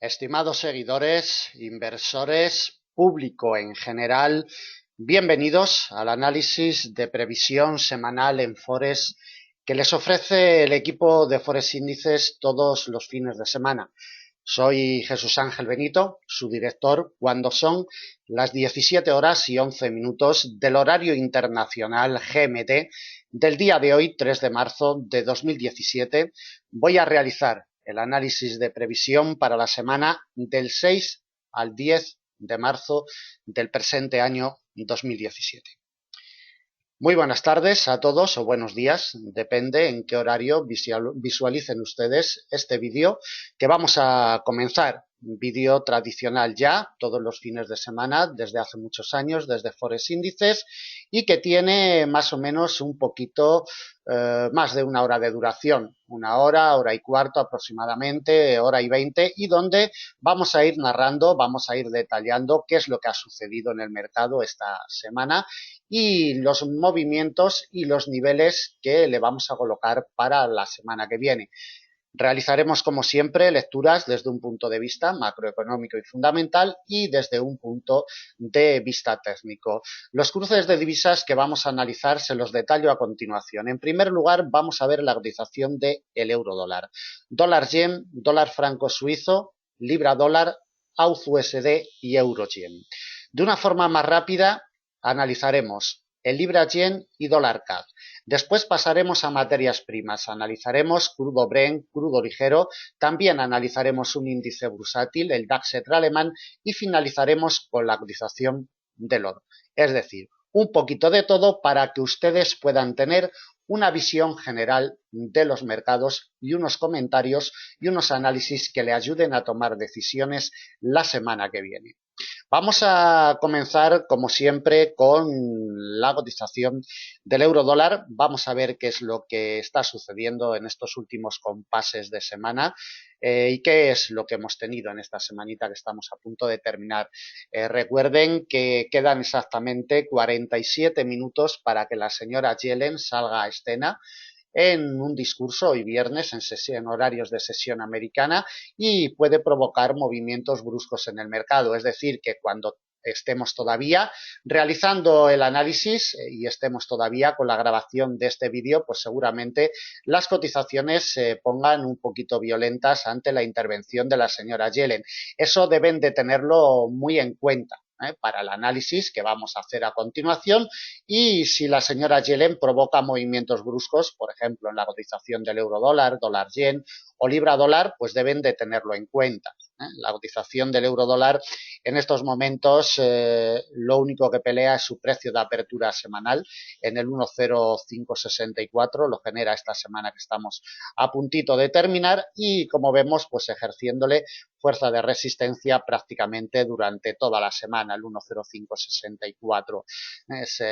Estimados seguidores, inversores, público en general, bienvenidos al análisis de previsión semanal en Forex que les ofrece el equipo de Forex Índices todos los fines de semana. Soy Jesús Ángel Benito, su director, cuando son las 17 horas y 11 minutos del horario internacional GMT del día de hoy, 3 de marzo de 2017. Voy a realizar el análisis de previsión para la semana del 6 al 10 de marzo del presente año 2017. Muy buenas tardes a todos o buenos días, depende en qué horario visualicen ustedes este vídeo que vamos a comenzar. Un vídeo tradicional ya, todos los fines de semana, desde hace muchos años, desde Forex Índices, y que tiene más o menos un poquito más de una hora de duración, una hora y cuarto aproximadamente, hora y 20, y donde vamos a ir narrando, vamos a ir detallando qué es lo que ha sucedido en el mercado esta semana y los movimientos y los niveles que le vamos a colocar para la semana que viene. Realizaremos, como siempre, lecturas desde un punto de vista macroeconómico y fundamental y desde un punto de vista técnico. Los cruces de divisas que vamos a analizar se los detallo a continuación. En primer lugar, vamos a ver la cotización del euro-dólar. Dólar-yen, dólar franco suizo, libra-dólar, AUD-USD y euro-yen. De una forma más rápida, analizaremos el libra-yen y dólar-CAD. Después pasaremos a materias primas, analizaremos crudo Brent, crudo ligero, también analizaremos un índice bursátil, el DAX alemán, y finalizaremos con la cotización del oro. Es decir, un poquito de todo para que ustedes puedan tener una visión general de los mercados y unos comentarios y unos análisis que le ayuden a tomar decisiones la semana que viene. Vamos a comenzar, como siempre, con la cotización del euro-dólar. Vamos a ver qué es lo que está sucediendo en estos últimos compases de semana y qué es lo que hemos tenido en esta semanita que estamos a punto de terminar. Recuerden que quedan exactamente 47 minutos para que la señora Yellen salga a escena en un discurso hoy viernes en horarios de sesión americana y puede provocar movimientos bruscos en el mercado. Es decir, que cuando estemos todavía realizando el análisis y estemos todavía con la grabación de este vídeo, pues seguramente las cotizaciones se pongan un poquito violentas ante la intervención de la señora Yellen. Eso deben de tenerlo muy en cuenta para el análisis que vamos a hacer a continuación, y si la señora Yellen provoca movimientos bruscos, por ejemplo en la cotización del euro-dólar, dólar-yen o libra-dólar, pues deben de tenerlo en cuenta. La cotización del euro-dólar en estos momentos lo único que pelea es su precio de apertura semanal en el 1.0564, lo genera esta semana que estamos a puntito de terminar y como vemos pues ejerciéndole fuerza de resistencia prácticamente durante toda la semana, el 1.0564. Es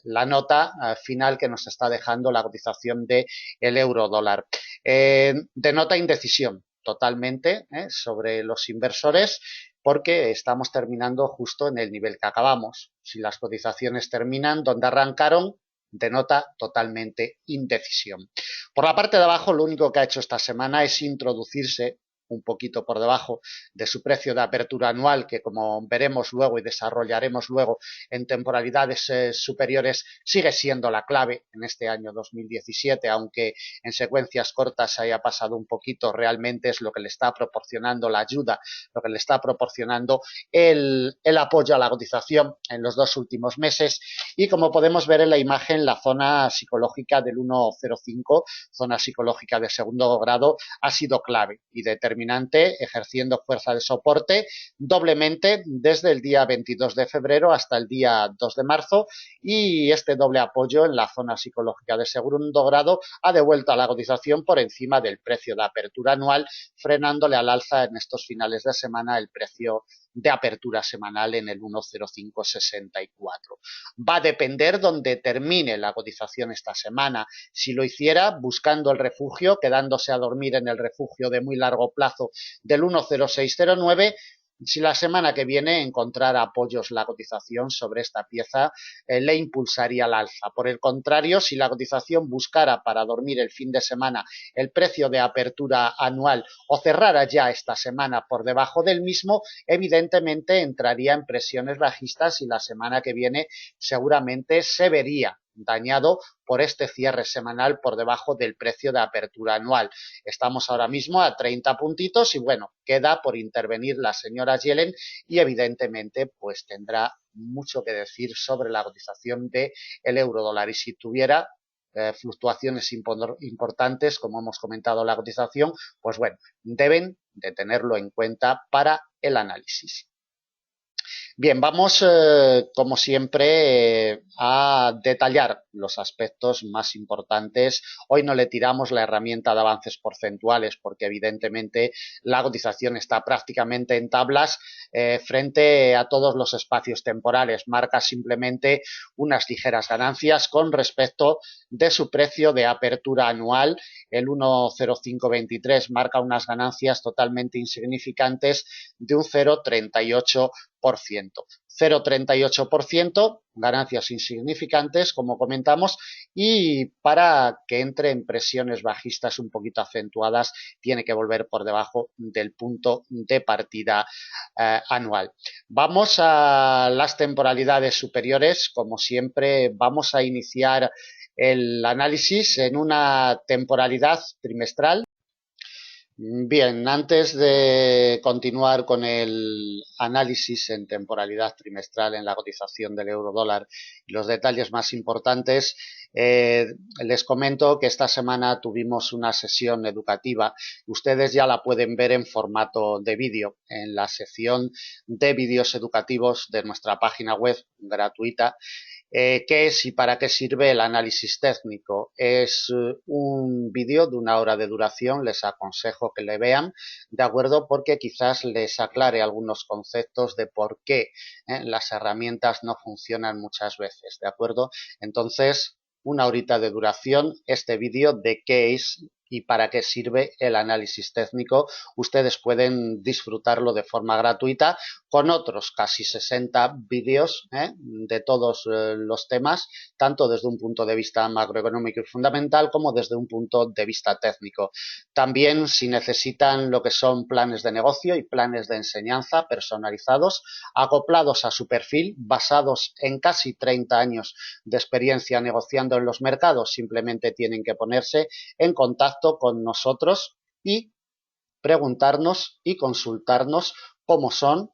la nota final que nos está dejando la cotización del euro-dólar. Denota indecisión totalmente sobre los inversores porque estamos terminando justo en el nivel que acabamos. Si las cotizaciones terminan donde arrancaron, denota totalmente indecisión. Por la parte de abajo, lo único que ha hecho esta semana es introducirse un poquito por debajo de su precio de apertura anual, que como veremos luego y desarrollaremos luego en temporalidades superiores, sigue siendo la clave en este año 2017, aunque en secuencias cortas haya pasado un poquito, realmente es lo que le está proporcionando la ayuda, lo que le está proporcionando el apoyo a la cotización en los dos últimos meses, y como podemos ver en la imagen, la zona psicológica del 1.05, zona psicológica de segundo grado, ha sido clave y determinante, ejerciendo fuerza de soporte doblemente desde el día 22 de febrero hasta el día 2 de marzo, y este doble apoyo en la zona psicológica de segundo grado ha devuelto a la cotización por encima del precio de apertura anual, frenándole al alza en estos finales de semana el precio de apertura semanal en el 1.0564. Va a depender donde termine la cotización esta semana. Si lo hiciera buscando el refugio, quedándose a dormir en el refugio de muy largo plazo del 1.0609, si la semana que viene encontrara apoyos la cotización sobre esta pieza, le impulsaría al alza. Por el contrario, si la cotización buscara para dormir el fin de semana el precio de apertura anual o cerrara ya esta semana por debajo del mismo, evidentemente entraría en presiones bajistas y la semana que viene seguramente se vería dañado por este cierre semanal por debajo del precio de apertura anual. Estamos ahora mismo a 30 puntitos y bueno, queda por intervenir la señora Yellen y evidentemente pues tendrá mucho que decir sobre la cotización del euro dólar y si tuviera fluctuaciones importantes, como hemos comentado la cotización, pues bueno, deben de tenerlo en cuenta para el análisis. Bien, vamos como siempre a detallar los aspectos más importantes. Hoy no le tiramos la herramienta de avances porcentuales porque evidentemente la cotización está prácticamente en tablas frente a todos los espacios temporales. Marca simplemente unas ligeras ganancias con respecto de su precio de apertura anual. El 1,0523 marca unas ganancias totalmente insignificantes de un 0,38%. 0,38%, ganancias insignificantes, como comentamos, y para que entre en presiones bajistas un poquito acentuadas, tiene que volver por debajo del punto de partida anual. Vamos a las temporalidades superiores, como siempre, vamos a iniciar el análisis en una temporalidad trimestral. Bien, antes de continuar con el análisis en temporalidad trimestral en la cotización del euro dólar y los detalles más importantes, les comento que esta semana tuvimos una sesión educativa. Ustedes ya la pueden ver en formato de vídeo en la sección de vídeos educativos de nuestra página web gratuita. ¿Qué es y para qué sirve el análisis técnico? Es un vídeo de 1 hora de duración, les aconsejo que le vean, ¿de acuerdo? Porque quizás les aclare algunos conceptos de por qué las herramientas no funcionan muchas veces, ¿de acuerdo? Entonces, 1 horita de duración, este vídeo de qué es y para qué sirve el análisis técnico. Ustedes pueden disfrutarlo de forma gratuita con otros casi 60 vídeos de todos los temas, tanto desde un punto de vista macroeconómico y fundamental como desde un punto de vista técnico. También si necesitan lo que son planes de negocio y planes de enseñanza personalizados, acoplados a su perfil, basados en casi 30 años de experiencia negociando en los mercados, simplemente tienen que ponerse en contacto con nosotros y preguntarnos y consultarnos cómo son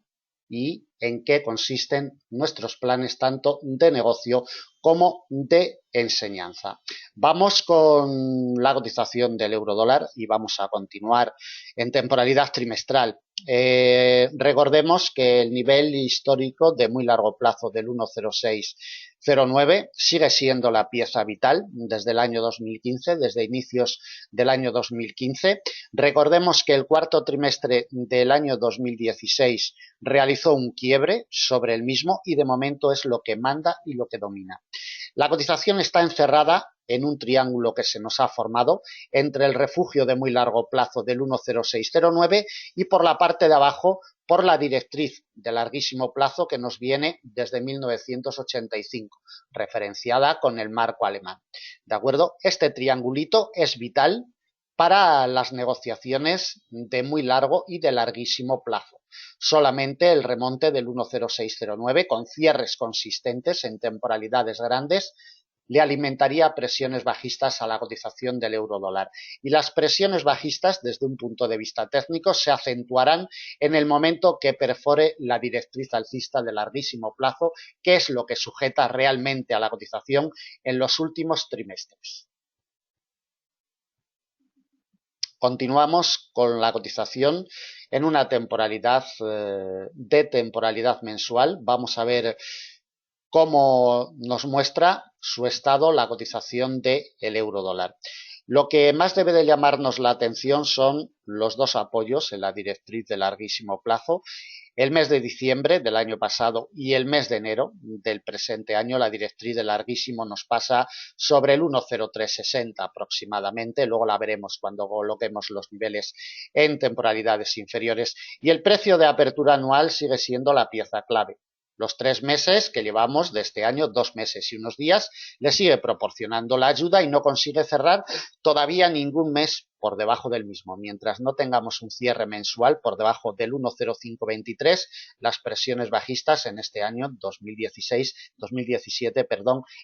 y en qué consisten nuestros planes tanto de negocio como de enseñanza. Vamos con la cotización del euro dólar y vamos a continuar en temporalidad trimestral. Recordemos que el nivel histórico de muy largo plazo del 1,0609 sigue siendo la pieza vital desde el año 2015, desde inicios del año 2015. Recordemos que el cuarto trimestre del año 2016 realizó un quiebre sobre el mismo y de momento es lo que manda y lo que domina. La cotización está encerrada en un triángulo que se nos ha formado entre el refugio de muy largo plazo del 1,0609 y por la parte de abajo por la directriz de larguísimo plazo que nos viene desde 1985, referenciada con el marco alemán. ¿De acuerdo? Este triangulito es vital para las negociaciones de muy largo y de larguísimo plazo. Solamente el remonte del 1,0609 con cierres consistentes en temporalidades grandes le alimentaría presiones bajistas a la cotización del euro dólar. Y las presiones bajistas, desde un punto de vista técnico, se acentuarán en el momento que perfore la directriz alcista de larguísimo plazo, que es lo que sujeta realmente a la cotización en los últimos trimestres. Continuamos con la cotización en una temporalidad de temporalidad mensual. Vamos a ver cómo nos muestra su estado la cotización del euro dólar. Lo que más debe de llamarnos la atención son los dos apoyos en la directriz de larguísimo plazo. El mes de diciembre del año pasado y el mes de enero del presente año, la directriz de larguísimo nos pasa sobre el 1,0360 aproximadamente. Luego la veremos cuando coloquemos los niveles en temporalidades inferiores. Y el precio de apertura anual sigue siendo la pieza clave. Los 3 meses que llevamos de este año, 2 meses y unos días, le sigue proporcionando la ayuda y no consigue cerrar todavía ningún mes por debajo del mismo. Mientras no tengamos un cierre mensual por debajo del 1,0523, las presiones bajistas en este año 2017,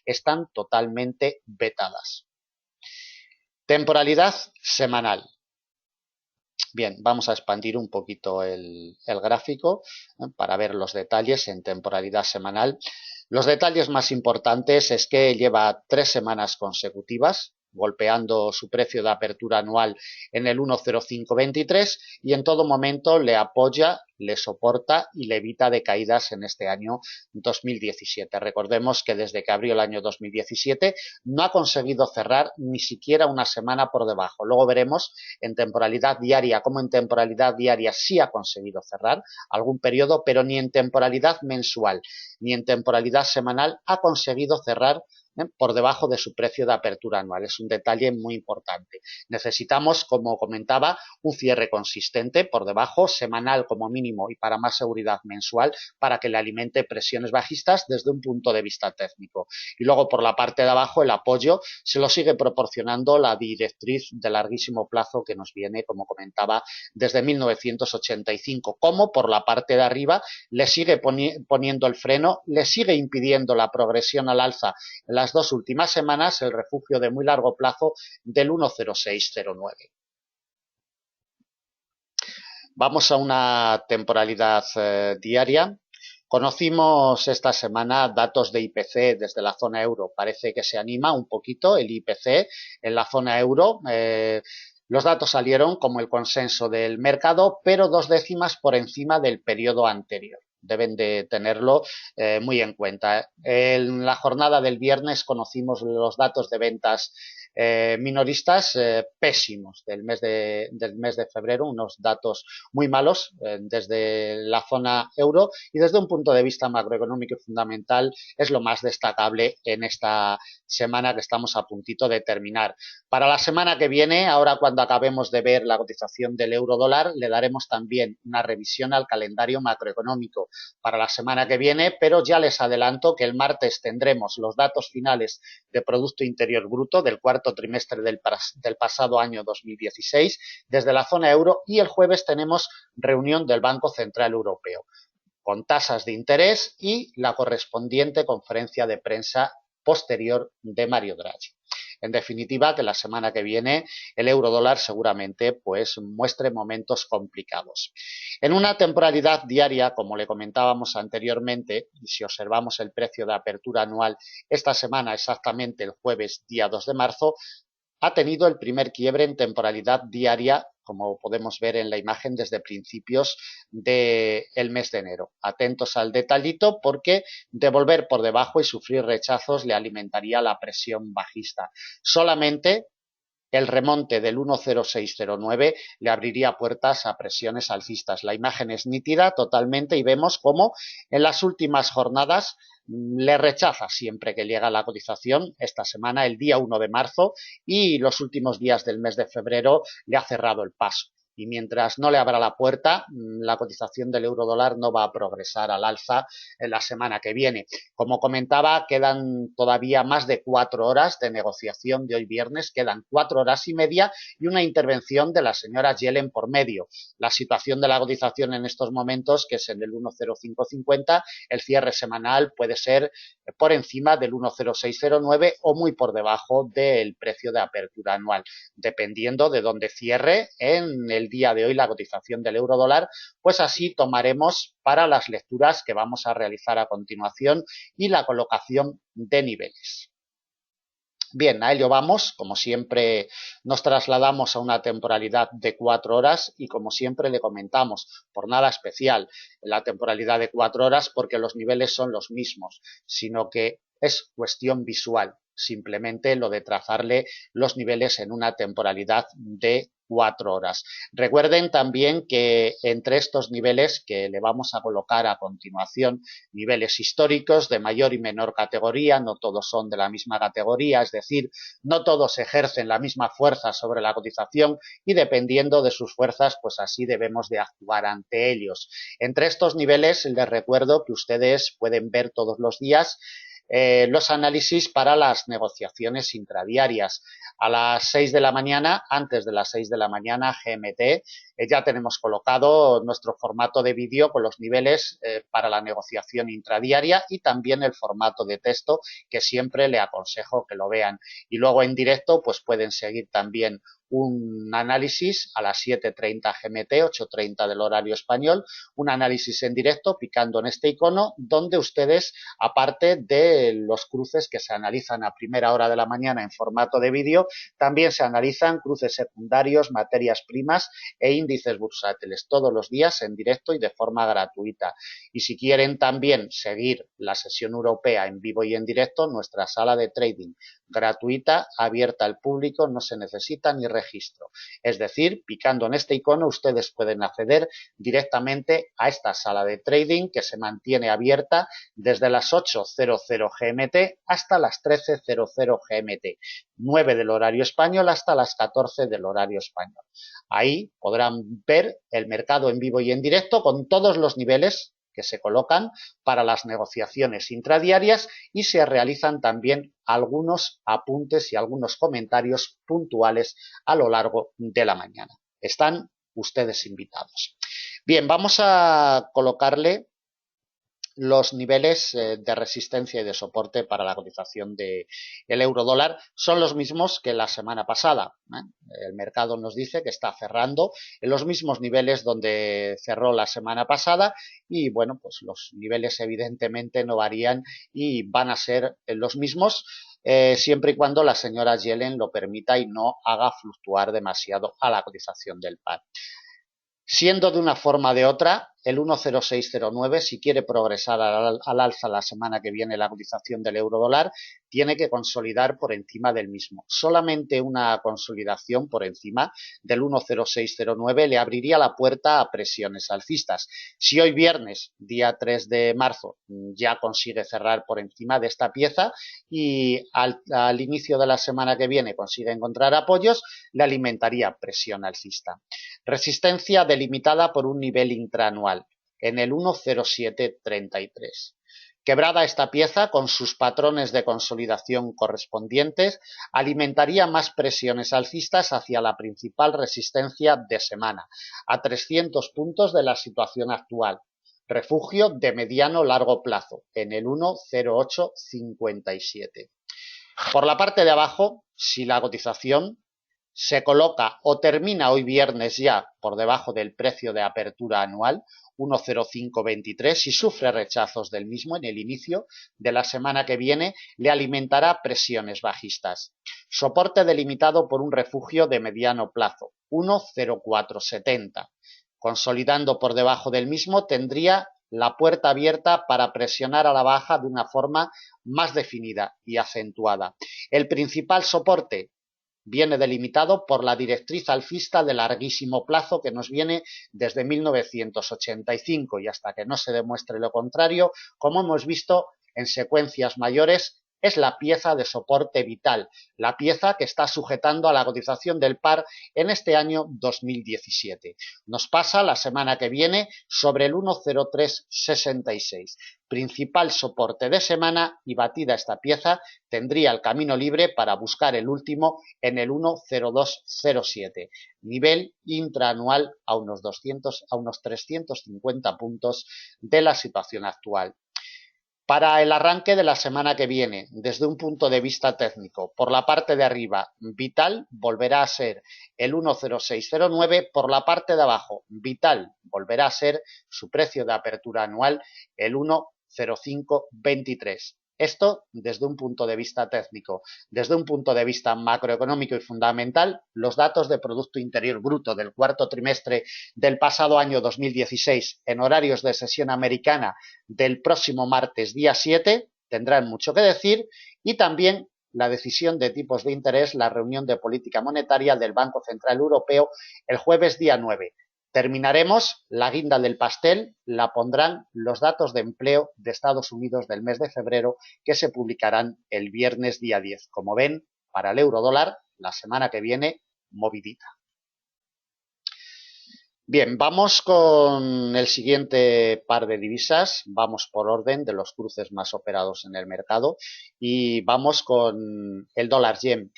están totalmente vetadas. Temporalidad semanal. Bien, vamos a expandir un poquito el gráfico para ver los detalles en temporalidad semanal. Los detalles más importantes es que lleva 3 semanas consecutivas golpeando su precio de apertura anual en el 1,0523 y en todo momento le apoya, le soporta y le evita de caídas en este año 2017. Recordemos que desde que abrió el año 2017 no ha conseguido cerrar ni siquiera una semana por debajo. Luego veremos en temporalidad diaria cómo en temporalidad diaria sí ha conseguido cerrar algún periodo, pero ni en temporalidad mensual ni en temporalidad semanal ha conseguido cerrar por debajo de su precio de apertura anual. Es un detalle muy importante. Necesitamos, como comentaba, un cierre consistente por debajo, semanal como mínimo y para más seguridad mensual, para que le alimente presiones bajistas desde un punto de vista técnico. Y luego por la parte de abajo el apoyo se lo sigue proporcionando la directriz de larguísimo plazo que nos viene, como comentaba, desde 1985, como por la parte de arriba le sigue poniendo el freno, le sigue impidiendo la progresión al alza en las 2 últimas semanas el refugio de muy largo plazo del 1,0609. Vamos a una temporalidad diaria. Conocimos esta semana datos de IPC desde la zona euro. Parece que se anima un poquito el IPC en la zona euro. Los datos salieron como el consenso del mercado, pero 2 décimas por encima del periodo anterior. Deben de tenerlo muy en cuenta. En la jornada del viernes conocimos los datos de ventas minoristas pésimos del mes de febrero, unos datos muy malos desde la zona euro y desde un punto de vista macroeconómico y fundamental es lo más destacable en esta semana que estamos a puntito de terminar. Para la semana que viene, ahora cuando acabemos de ver la cotización del euro dólar, le daremos también una revisión al calendario macroeconómico para la semana que viene, pero ya les adelanto que el martes tendremos los datos finales de Producto Interior Bruto del cuarto trimestre del pasado año 2016 desde la zona euro y el jueves tenemos reunión del Banco Central Europeo con tasas de interés y la correspondiente conferencia de prensa posterior de Mario Draghi. En definitiva, que la semana que viene el euro dólar seguramente pues muestre momentos complicados. En una temporalidad diaria, como le comentábamos anteriormente, y si observamos el precio de apertura anual esta semana, exactamente el jueves día 2 de marzo, ha tenido el primer quiebre en temporalidad diaria, como podemos ver en la imagen desde principios del mes de enero. Atentos al detallito porque devolver por debajo y sufrir rechazos le alimentaría la presión bajista. Solamente el remonte del 1,0609 le abriría puertas a presiones alcistas. La imagen es nítida totalmente y vemos cómo en las últimas jornadas le rechaza siempre que llega la cotización. Esta semana, el día 1 de marzo y los últimos días del mes de febrero le ha cerrado el paso. Y mientras no le abra la puerta, la cotización del euro dólar no va a progresar al alza en la semana que viene. Como comentaba, quedan todavía más de 4 horas de negociación de hoy viernes, quedan 4 horas y media y una intervención de la señora Yellen por medio. La situación de la cotización en estos momentos, que es en el 1,0550, el cierre semanal puede ser por encima del 1,0609 o muy por debajo del precio de apertura anual, dependiendo de dónde cierre en el día de hoy la cotización del euro dólar, pues así tomaremos para las lecturas que vamos a realizar a continuación y la colocación de niveles. Bien, a ello vamos. Como siempre, nos trasladamos a una temporalidad de 4 horas y como siempre le comentamos, por nada especial, la temporalidad de 4 horas porque los niveles son los mismos, sino que es cuestión visual. simplemente lo de trazarle los niveles en una temporalidad de 4 horas. Recuerden también que entre estos niveles que le vamos a colocar a continuación, niveles históricos de mayor y menor categoría, no todos son de la misma categoría, es decir, no todos ejercen la misma fuerza sobre la cotización y dependiendo de sus fuerzas, pues así debemos de actuar ante ellos. Entre estos niveles les recuerdo que ustedes pueden ver todos los días los análisis para las negociaciones intradiarias. A las 6 de la mañana, antes de las 6 de la mañana GMT, ya tenemos colocado nuestro formato de vídeo con los niveles para la negociación intradiaria y también el formato de texto que siempre le aconsejo que lo vean. Y luego en directo pues pueden seguir también un análisis a las 7:30 GMT, 8:30 del horario español, un análisis en directo picando en este icono donde ustedes, aparte de los cruces que se analizan a primera hora de la mañana en formato de vídeo, también se analizan cruces secundarios, materias primas e índices bursátiles todos los días en directo y de forma gratuita. Y si quieren también seguir la sesión europea en vivo y en directo, nuestra sala de trading gratuita, abierta al público, no se necesita ni registro. Es decir, picando en este icono ustedes pueden acceder directamente a esta sala de trading que se mantiene abierta desde las 8:00 GMT hasta las 13:00 GMT, 9 del horario español hasta las 14 del horario español. Ahí podrán ver el mercado en vivo y en directo con todos los niveles que se colocan para las negociaciones intradiarias y se realizan también algunos apuntes y algunos comentarios puntuales a lo largo de la mañana. Están ustedes invitados. Bien, vamos a colocarle los niveles de resistencia y de soporte para la cotización del euro dólar son los mismos que la semana pasada. El mercado nos dice que está cerrando en los mismos niveles donde cerró la semana pasada y bueno, pues los niveles evidentemente no varían y van a ser los mismos siempre y cuando la señora Yellen lo permita y no haga fluctuar demasiado a la cotización del par. Siendo de una forma o de otra, el 1,0609, si quiere progresar al alza la semana que viene la cotización del euro dólar, tiene que consolidar por encima del mismo. Solamente una consolidación por encima del 1,0609 le abriría la puerta a presiones alcistas. Si hoy viernes, día 3 de marzo, ya consigue cerrar por encima de esta pieza y al inicio de la semana que viene consigue encontrar apoyos, le alimentaría presión alcista. Resistencia delimitada por un nivel intraanual en el 1,0733. Quebrada esta pieza con sus patrones de consolidación correspondientes, alimentaría más presiones alcistas hacia la principal resistencia de semana, a 300 puntos de la situación actual. Refugio de mediano largo plazo, en el 1,0857. Por la parte de abajo, si la cotización se coloca o termina hoy viernes ya por debajo del precio de apertura anual, 1,0523, y sufre rechazos del mismo en el inicio de la semana que viene, le alimentará presiones bajistas. Soporte delimitado por un refugio de mediano plazo, 1,0470. Consolidando por debajo del mismo, tendría la puerta abierta para presionar a la baja de una forma más definida y acentuada. El principal soporte viene delimitado por la directriz alcista de larguísimo plazo que nos viene desde 1985 y hasta que no se demuestre lo contrario, como hemos visto en secuencias mayores, es la pieza de soporte vital, la pieza que está sujetando a la cotización del par en este año 2017. Nos pasa la semana que viene sobre el 1,0366. Principal soporte de semana y batida esta pieza tendría el camino libre para buscar el último en el 1,0207, nivel intraanual a unos 350 puntos de la situación actual. Para el arranque de la semana que viene, desde un punto de vista técnico, por la parte de arriba, vital volverá a ser el 1,0609, por la parte de abajo, vital volverá a ser su precio de apertura anual, el 1,0523. Esto desde un punto de vista técnico. Desde un punto de vista macroeconómico y fundamental, los datos de Producto Interior Bruto del cuarto trimestre del pasado año 2016 en horarios de sesión americana del próximo martes día 7 tendrán mucho que decir y también la decisión de tipos de interés, la reunión de política monetaria del Banco Central Europeo el jueves día 9. Terminaremos, la guinda del pastel la pondrán los datos de empleo de Estados Unidos del mes de febrero que se publicarán el viernes día 10. Como ven, para el eurodólar, la semana que viene, movidita. Bien, vamos con el siguiente par de divisas, vamos por orden de los cruces más operados en el mercado y vamos con el dólar yen.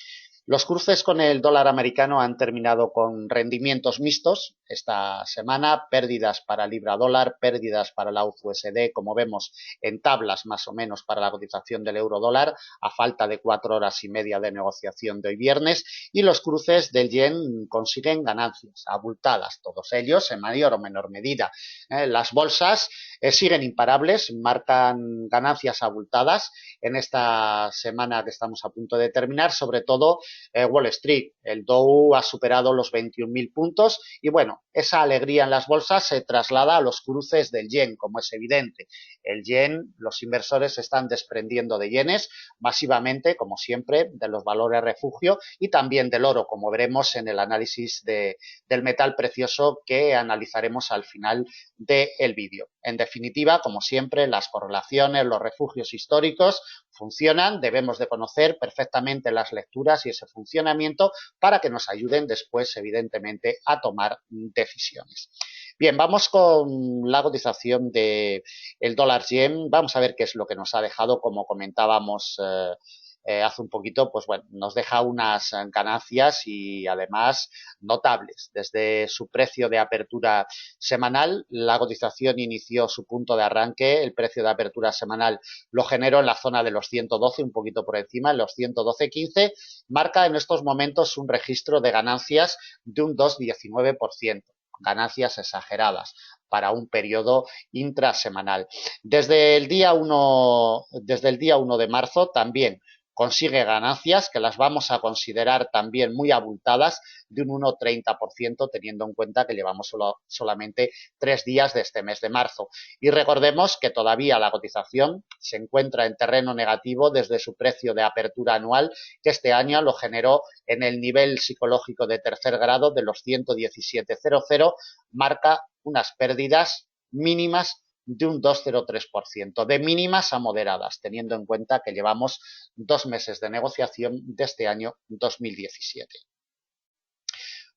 Los cruces con el dólar americano han terminado con rendimientos mixtos esta semana, pérdidas para libra dólar, pérdidas para la USD, como vemos en tablas más o menos para la cotización del euro dólar, a falta de 4 horas y media de negociación de hoy viernes, y los cruces del yen consiguen ganancias abultadas, todos ellos en mayor o menor medida. Las bolsas siguen imparables, marcan ganancias abultadas en esta semana que estamos a punto de terminar, sobre todo Wall Street. El Dow ha superado los 21.000 puntos y bueno, esa alegría en las bolsas se traslada a los cruces del yen, como es evidente. El yen, los inversores se están desprendiendo de yenes masivamente, como siempre, de los valores refugio y también del oro, como veremos en el análisis del metal precioso que analizaremos al final del vídeo. En definitiva, como siempre, las correlaciones, los refugios históricos funcionan, debemos de conocer perfectamente las lecturas y ese funcionamiento para que nos ayuden después, evidentemente, a tomar decisiones. Bien, vamos con la cotización del dólar yen. Vamos a ver qué es lo que nos ha dejado, como comentábamos hace un poquito, pues bueno, nos deja unas ganancias y además notables. Desde su precio de apertura semanal, la cotización inició su punto de arranque, el precio de apertura semanal lo generó en la zona de los 112, un poquito por encima, en los 112.15, marca en estos momentos un registro de ganancias de un 2,19%. Ganancias exageradas para un periodo intrasemanal. Desde el día 1 de marzo también consigue ganancias que las vamos a considerar también muy abultadas de un 1,30% teniendo en cuenta que llevamos solamente 3 días de este mes de marzo. Y recordemos que todavía la cotización se encuentra en terreno negativo desde su precio de apertura anual que este año lo generó en el nivel psicológico de tercer grado de los 117,00, marca unas pérdidas mínimas de un 2,03%, de mínimas a moderadas, teniendo en cuenta que llevamos 2 meses de negociación de este año 2017.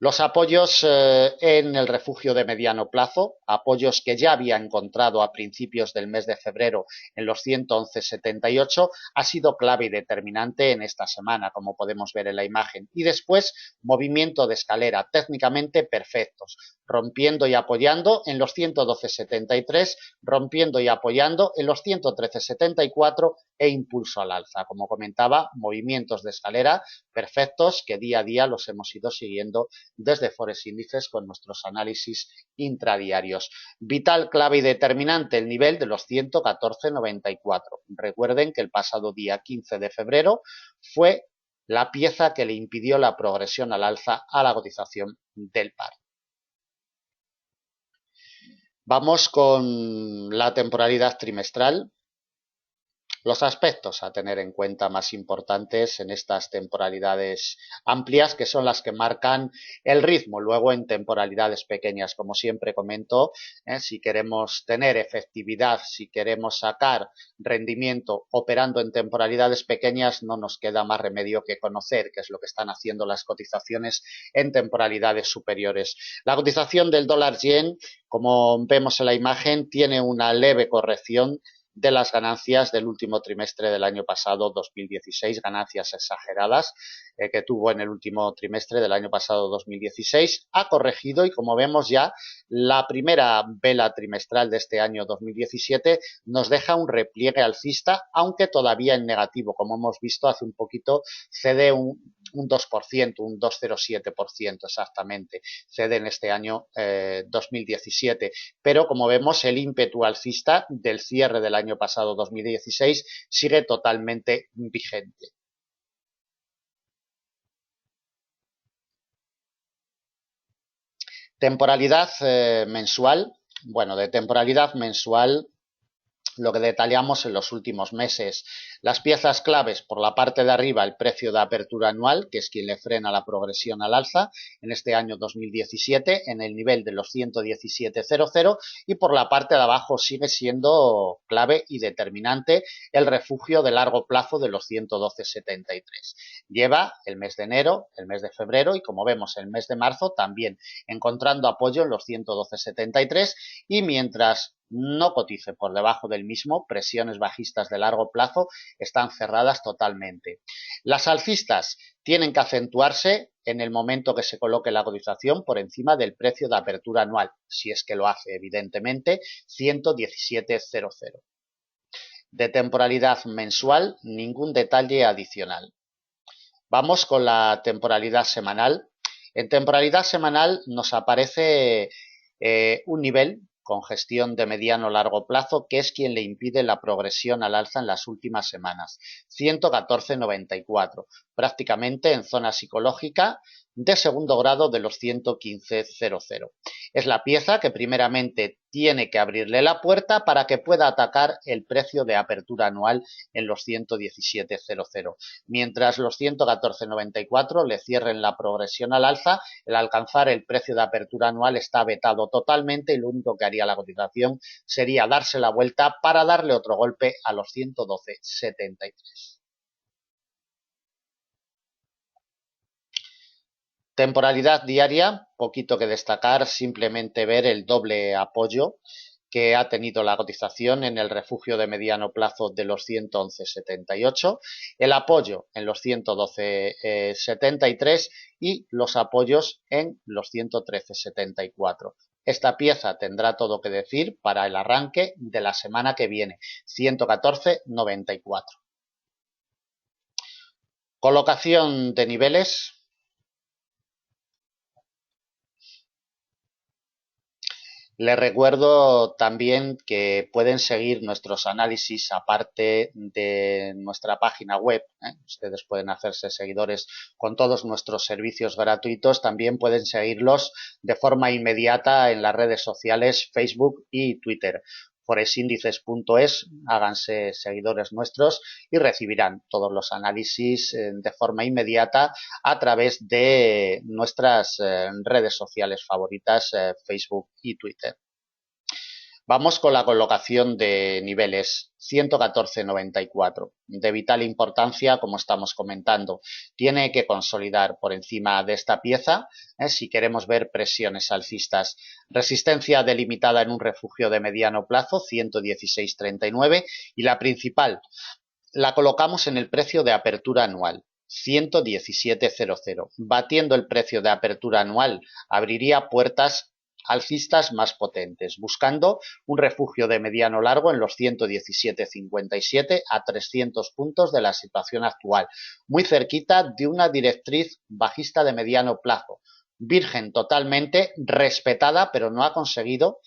Los apoyos en el refugio de mediano plazo, apoyos que ya había encontrado a principios del mes de febrero en los 111,78, ha sido clave y determinante en esta semana, como podemos ver en la imagen. Y después, movimiento de escalera técnicamente perfectos, rompiendo y apoyando en los 112,73, rompiendo y apoyando en los 113,74 e impulso al alza. Como comentaba, movimientos de escalera perfectos que día a día los hemos ido siguiendo desde Forex Índices con nuestros análisis intradiarios. Vital, clave y determinante el nivel de los 114,94. Recuerden que el pasado día 15 de febrero fue la pieza que le impidió la progresión al alza a la cotización del par. Vamos con la temporalidad trimestral. Los aspectos a tener en cuenta más importantes en estas temporalidades amplias, que son las que marcan el ritmo. Luego, en temporalidades pequeñas, como siempre comento, si queremos tener efectividad, si queremos sacar rendimiento operando en temporalidades pequeñas, no nos queda más remedio que conocer qué es lo que están haciendo las cotizaciones en temporalidades superiores. La cotización del dólar yen, como vemos en la imagen, tiene una leve corrección de las ganancias del último trimestre del año pasado, 2016, ganancias exageradas que tuvo en el último trimestre del año pasado, 2016, ha corregido y como vemos ya la primera vela trimestral de este año 2017 nos deja un repliegue alcista, aunque todavía en negativo, como hemos visto hace un poquito, cede un 2%, un 2,07% exactamente, cede en este año 2017, pero como vemos el ímpetu alcista del cierre del año pasado 2016 sigue totalmente vigente. Temporalidad mensual. Bueno, de temporalidad mensual lo que detallamos en los últimos meses. Las piezas claves: por la parte de arriba, el precio de apertura anual, que es quien le frena la progresión al alza en este año 2017 en el nivel de los 117,00, y por la parte de abajo sigue siendo clave y determinante el refugio de largo plazo de los 112,73. Lleva el mes de enero, el mes de febrero y, como vemos, el mes de marzo también encontrando apoyo en los 112,73, y mientras no cotice por debajo del mismo, presiones bajistas de largo plazo están cerradas totalmente. Las alcistas tienen que acentuarse en el momento que se coloque la cotización por encima del precio de apertura anual, si es que lo hace, evidentemente, 117,00. De temporalidad mensual, ningún detalle adicional. Vamos con la temporalidad semanal. En temporalidad semanal nos aparece un nivel con gestión de mediano-largo plazo, que es quien le impide la progresión al alza en las últimas semanas, 114,94, prácticamente en zona psicológica de segundo grado de los 115,00. Es la pieza que primeramente tiene que abrirle la puerta para que pueda atacar el precio de apertura anual en los 117,00. Mientras los 114,94 le cierren la progresión al alza, el alcanzar el precio de apertura anual está vetado totalmente, y lo único que haría la cotización sería darse la vuelta para darle otro golpe a los 112,73. Temporalidad diaria, poquito que destacar, simplemente ver el doble apoyo que ha tenido la cotización en el refugio de mediano plazo de los 111,78, el apoyo en los 112,73 y los apoyos en los 113,74. Esta pieza tendrá todo que decir para el arranque de la semana que viene, 114,94. Colocación de niveles. Les recuerdo también que pueden seguir nuestros análisis aparte de nuestra página web, ¿eh? Ustedes pueden hacerse seguidores con todos nuestros servicios gratuitos. También pueden seguirlos de forma inmediata en las redes sociales Facebook y Twitter. Foresindices.es, háganse seguidores nuestros y recibirán todos los análisis de forma inmediata a través de nuestras redes sociales favoritas, Facebook y Twitter. Vamos con la colocación de niveles. 114,94. De vital importancia, como estamos comentando. Tiene que consolidar por encima de esta pieza si queremos ver presiones alcistas. Resistencia delimitada en un refugio de mediano plazo, 116,39, y la principal la colocamos en el precio de apertura anual, 117,00. Batiendo el precio de apertura anual, abriría puertas alcistas más potentes, buscando un refugio de mediano largo en los 117,57 a 300 puntos de la situación actual, muy cerquita de una directriz bajista de mediano plazo, virgen totalmente, respetada, pero no ha conseguido,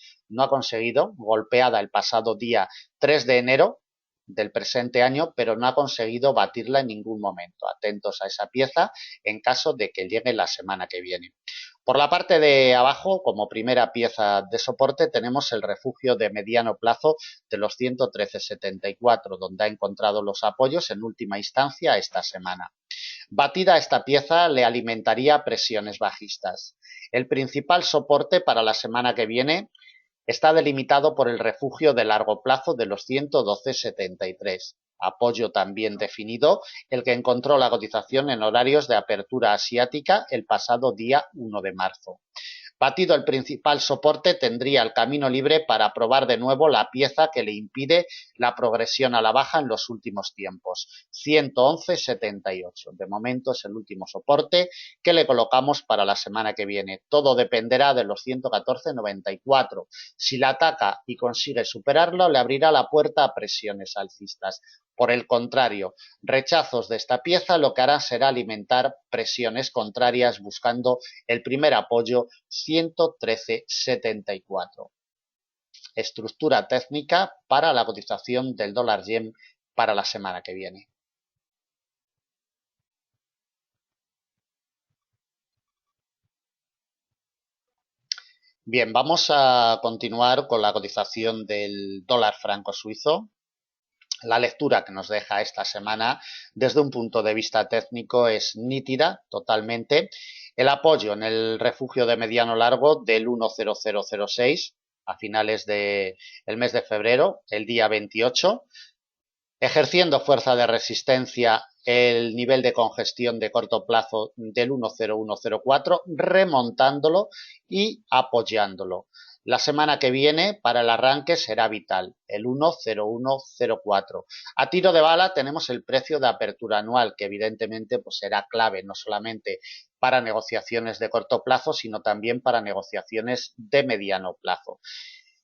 golpeada el pasado día 3 de enero del presente año, pero no ha conseguido batirla en ningún momento. Atentos a esa pieza en caso de que llegue la semana que viene. Por la parte de abajo, como primera pieza de soporte, tenemos el refugio de mediano plazo de los 113,74, donde ha encontrado los apoyos en última instancia esta semana. Batida esta pieza, le alimentaría presiones bajistas. El principal soporte para la semana que viene está delimitado por el refugio de largo plazo de los 112,73. Apoyo también definido, el que encontró la cotización en horarios de apertura asiática el pasado día 1 de marzo. Batido el principal soporte, tendría el camino libre para probar de nuevo la pieza que le impide la progresión a la baja en los últimos tiempos, 111,78. De momento es el último soporte que le colocamos para la semana que viene. Todo dependerá de los 114,94. Si la ataca y consigue superarlo, le abrirá la puerta a presiones alcistas. Por el contrario, rechazos de esta pieza lo que hará será alimentar presiones contrarias buscando el primer apoyo, 113,74. Estructura técnica para la cotización del dólar yen para la semana que viene. Bien, vamos a continuar con la cotización del dólar franco suizo. La lectura que nos deja esta semana desde un punto de vista técnico es nítida totalmente. El apoyo en el refugio de mediano largo del 10006 a finales del mes de febrero, el día 28, ejerciendo fuerza de resistencia el nivel de congestión de corto plazo del 10104, remontándolo y apoyándolo. La semana que viene para el arranque será vital, el 10104. A tiro de bala tenemos el precio de apertura anual, que evidentemente pues, será clave no solamente para negociaciones de corto plazo, sino también para negociaciones de mediano plazo.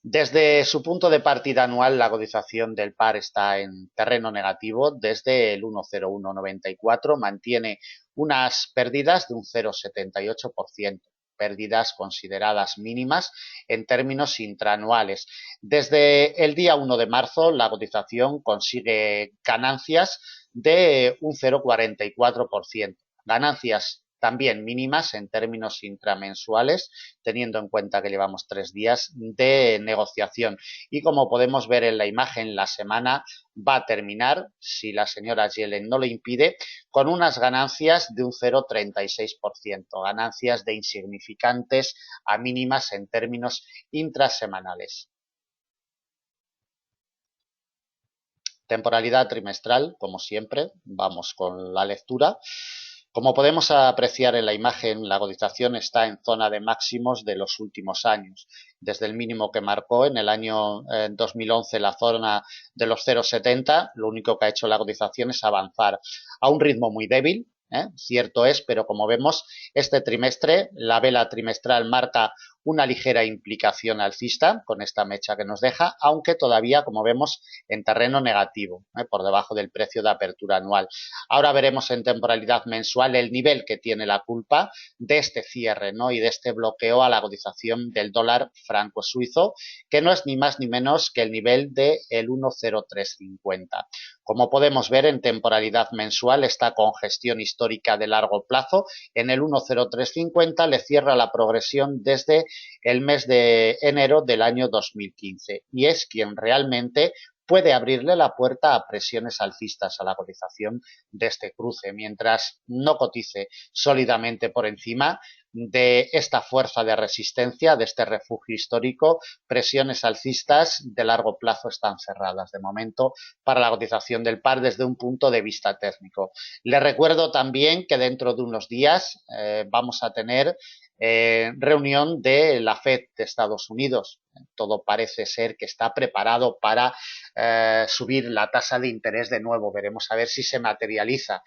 Desde su punto de partida anual, la cotización del par está en terreno negativo. Desde el 1,0194 mantiene unas pérdidas de un 0,78%, pérdidas consideradas mínimas en términos intraanuales. Desde el día 1 de marzo, la cotización consigue ganancias de un 0,44%, ganancias también mínimas en términos intramensuales, teniendo en cuenta que llevamos 3 días de negociación. Y como podemos ver en la imagen, la semana va a terminar, si la señora Yellen no lo impide, con unas ganancias de un 0,36%, ganancias de insignificantes a mínimas en términos intrasemanales. Temporalidad trimestral, como siempre, vamos con la lectura. Como podemos apreciar en la imagen, la cotización está en zona de máximos de los últimos años. Desde el mínimo que marcó en el año 2011 la zona de los 0,70, lo único que ha hecho la cotización es avanzar a un ritmo muy débil, cierto es, pero como vemos, este trimestre, la vela trimestral marca una ligera implicación alcista con esta mecha que nos deja, aunque todavía, como vemos, en terreno negativo, por debajo del precio de apertura anual. Ahora veremos en temporalidad mensual el nivel que tiene la culpa de este cierre, ¿no? Y de este bloqueo a la cotización del dólar franco suizo, que no es ni más ni menos que el nivel del 1,0350. Como podemos ver, en temporalidad mensual, esta congestión histórica de largo plazo en el 1,0350 le cierra la progresión desde el mes de enero del año 2015 y es quien realmente puede abrirle la puerta a presiones alcistas a la cotización de este cruce, mientras no cotice sólidamente por encima de esta fuerza de resistencia, de este refugio histórico, presiones alcistas de largo plazo están cerradas de momento para la cotización del par desde un punto de vista técnico. Les recuerdo también que dentro de unos días vamos a tener reunión de la FED de Estados Unidos. Todo parece ser que está preparado para subir la tasa de interés de nuevo. Veremos a ver si se materializa.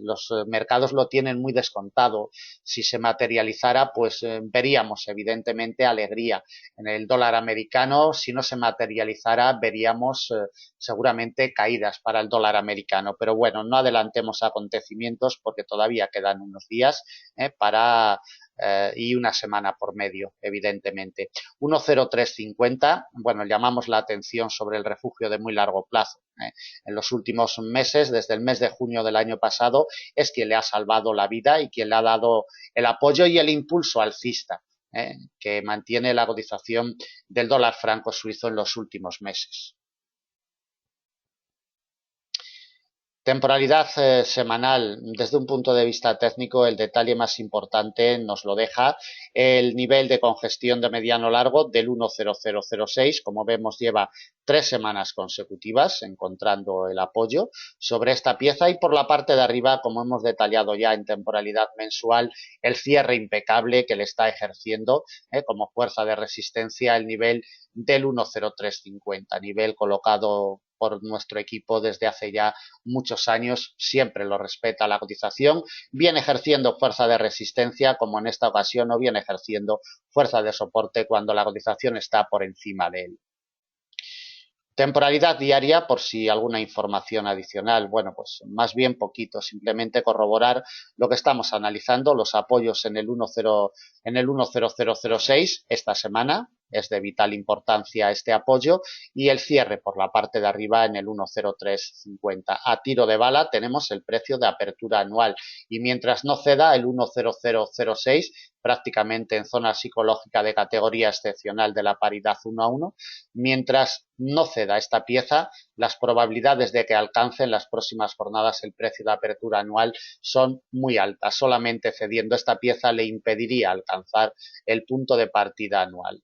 Los mercados lo tienen muy descontado. Si se materializara, pues veríamos evidentemente alegría en el dólar americano. Si no se materializara, veríamos seguramente caídas para el dólar americano. Pero bueno, no adelantemos acontecimientos porque todavía quedan unos días para y una semana por medio, evidentemente. 1,0350, bueno, llamamos la atención sobre el refugio de muy largo plazo. En los últimos meses, desde el mes de junio del año pasado, es quien le ha salvado la vida y quien le ha dado el apoyo y el impulso alcista que mantiene la cotización del dólar franco suizo en los últimos meses. Temporalidad semanal, desde un punto de vista técnico, el detalle más importante nos lo deja el nivel de congestión de mediano largo del 10006. Como vemos, lleva 3 semanas consecutivas encontrando el apoyo sobre esta pieza y por la parte de arriba, como hemos detallado ya en temporalidad mensual, el cierre impecable que le está ejerciendo como fuerza de resistencia el nivel del 10350, nivel colocado por nuestro equipo desde hace ya muchos años, siempre lo respeta la cotización, viene ejerciendo fuerza de resistencia como en esta ocasión o viene ejerciendo fuerza de soporte cuando la cotización está por encima de él. Temporalidad diaria, por si alguna información adicional, bueno, pues más bien poquito, simplemente corroborar lo que estamos analizando, los apoyos en el 10006 esta semana, es de vital importancia este apoyo, y el cierre por la parte de arriba en el 1.0350. A tiro de bala tenemos el precio de apertura anual y mientras no ceda el 1.0006, prácticamente en zona psicológica de categoría excepcional de la paridad 1 a 1, mientras no ceda esta pieza, las probabilidades de que alcance en las próximas jornadas el precio de apertura anual son muy altas. Solamente cediendo esta pieza le impediría alcanzar el punto de partida anual.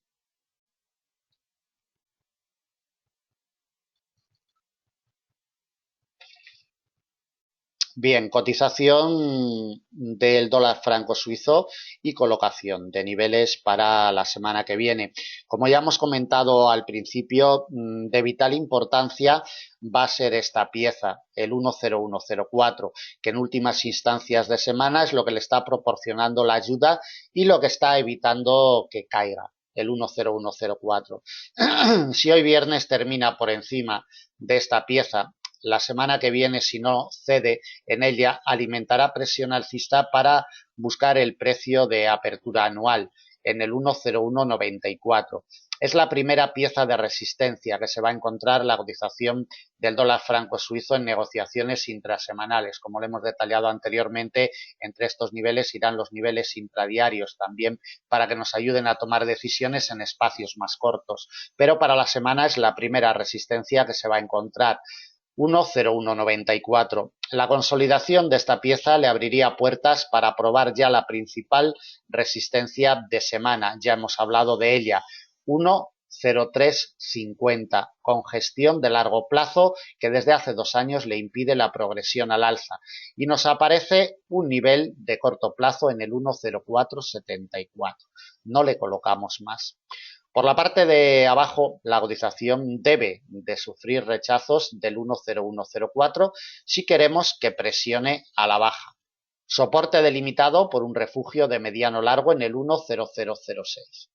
Bien, cotización del dólar franco suizo y colocación de niveles para la semana que viene. Como ya hemos comentado al principio, de vital importancia va a ser esta pieza, el 10104, que en últimas instancias de semana es lo que le está proporcionando la ayuda y lo que está evitando que caiga el 10104. Si hoy viernes termina por encima de esta pieza, la semana que viene, si no cede en ella, alimentará presión alcista para buscar el precio de apertura anual en el 10194. Es la primera pieza de resistencia que se va a encontrar la cotización del dólar franco suizo en negociaciones intrasemanales. Como lo hemos detallado anteriormente, entre estos niveles irán los niveles intradiarios también para que nos ayuden a tomar decisiones en espacios más cortos. Pero para la semana es la primera resistencia que se va a encontrar. 10194. La consolidación de esta pieza le abriría puertas para probar ya la principal resistencia de semana. Ya hemos hablado de ella. 10350, con gestión de largo plazo que desde hace 2 años le impide la progresión al alza. Y nos aparece un nivel de corto plazo en el 10474. No le colocamos más. Por la parte de abajo, la cotización debe de sufrir rechazos del 10104 si queremos que presione a la baja. Soporte delimitado por un refugio de mediano largo en el 10006.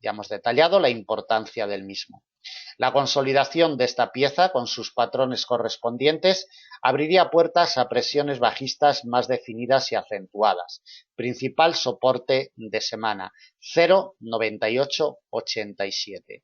Ya hemos detallado la importancia del mismo. La consolidación de esta pieza con sus patrones correspondientes abriría puertas a presiones bajistas más definidas y acentuadas. Principal soporte de semana 0,9887.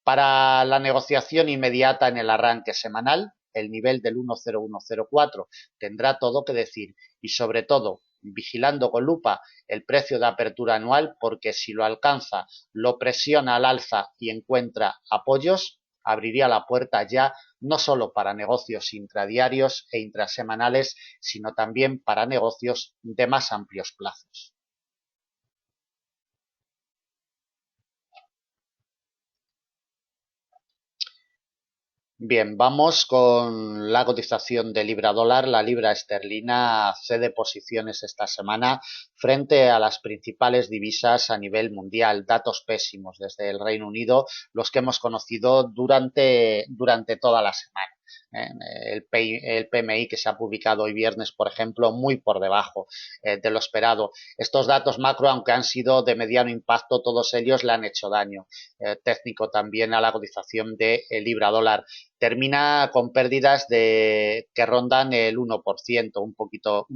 Para la negociación inmediata en el arranque semanal, el nivel del 10104 tendrá todo que decir y sobre todo vigilando con lupa el precio de apertura anual, porque si lo alcanza, lo presiona al alza y encuentra apoyos, abriría la puerta ya no solo para negocios intradiarios e intrasemanales, sino también para negocios de más amplios plazos. Bien, vamos con la cotización de libra dólar. La libra esterlina cede posiciones esta semana frente a las principales divisas a nivel mundial. Datos pésimos desde el Reino Unido, los que hemos conocido durante toda la semana. El PMI que se ha publicado hoy viernes, por ejemplo, muy por debajo de lo esperado. Estos datos macro, aunque han sido de mediano impacto, todos ellos le han hecho daño técnico también a la cotización de libra dólar. Termina con pérdidas que rondan el 1%, un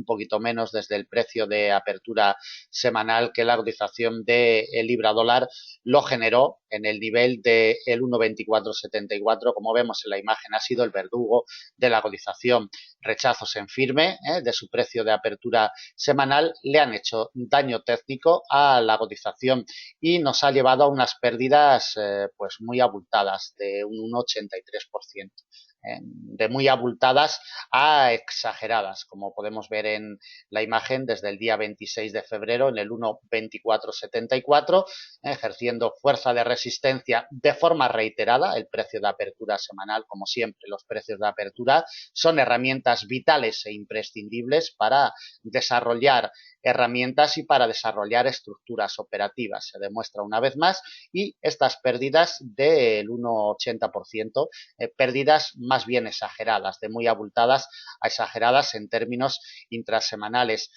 poquito menos desde el precio de apertura semanal que la cotización de libra dólar lo generó en el nivel del 1,2474. Como vemos en la imagen, ha sido el verdugo de la cotización. Rechazos en firme de su precio de apertura semanal le han hecho daño técnico a la cotización y nos ha llevado a unas pérdidas pues muy abultadas de un 1,83%. De muy abultadas a exageradas, como podemos ver en la imagen desde el día 26 de febrero en el 1,2474, ejerciendo fuerza de resistencia de forma reiterada. El precio de apertura semanal, como siempre, los precios de apertura son herramientas vitales e imprescindibles para desarrollar herramientas y para desarrollar estructuras operativas. Se demuestra una vez más y estas pérdidas del 1,80%, pérdidas más bien exageradas, de muy abultadas a exageradas en términos intrasemanales.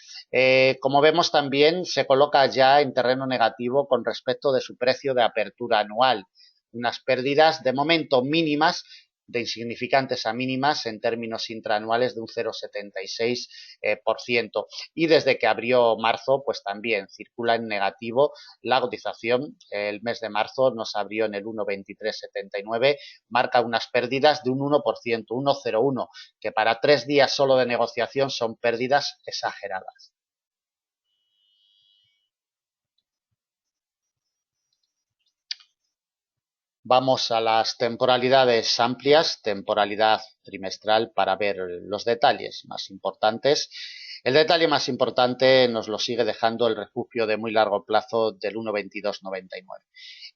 Como vemos también se coloca ya en terreno negativo con respecto de su precio de apertura anual. Unas pérdidas de momento mínimas de insignificantes a mínimas en términos intraanuales de un 0,76%. Y desde que abrió marzo, pues también circula en negativo la cotización. El mes de marzo nos abrió en el 1,2379, marca unas pérdidas de un 1%, 1,01, que para 3 días solo de negociación son pérdidas exageradas. Vamos a las temporalidades amplias, temporalidad trimestral, para ver los detalles más importantes. El detalle más importante nos lo sigue dejando el refugio de muy largo plazo del 1,2299.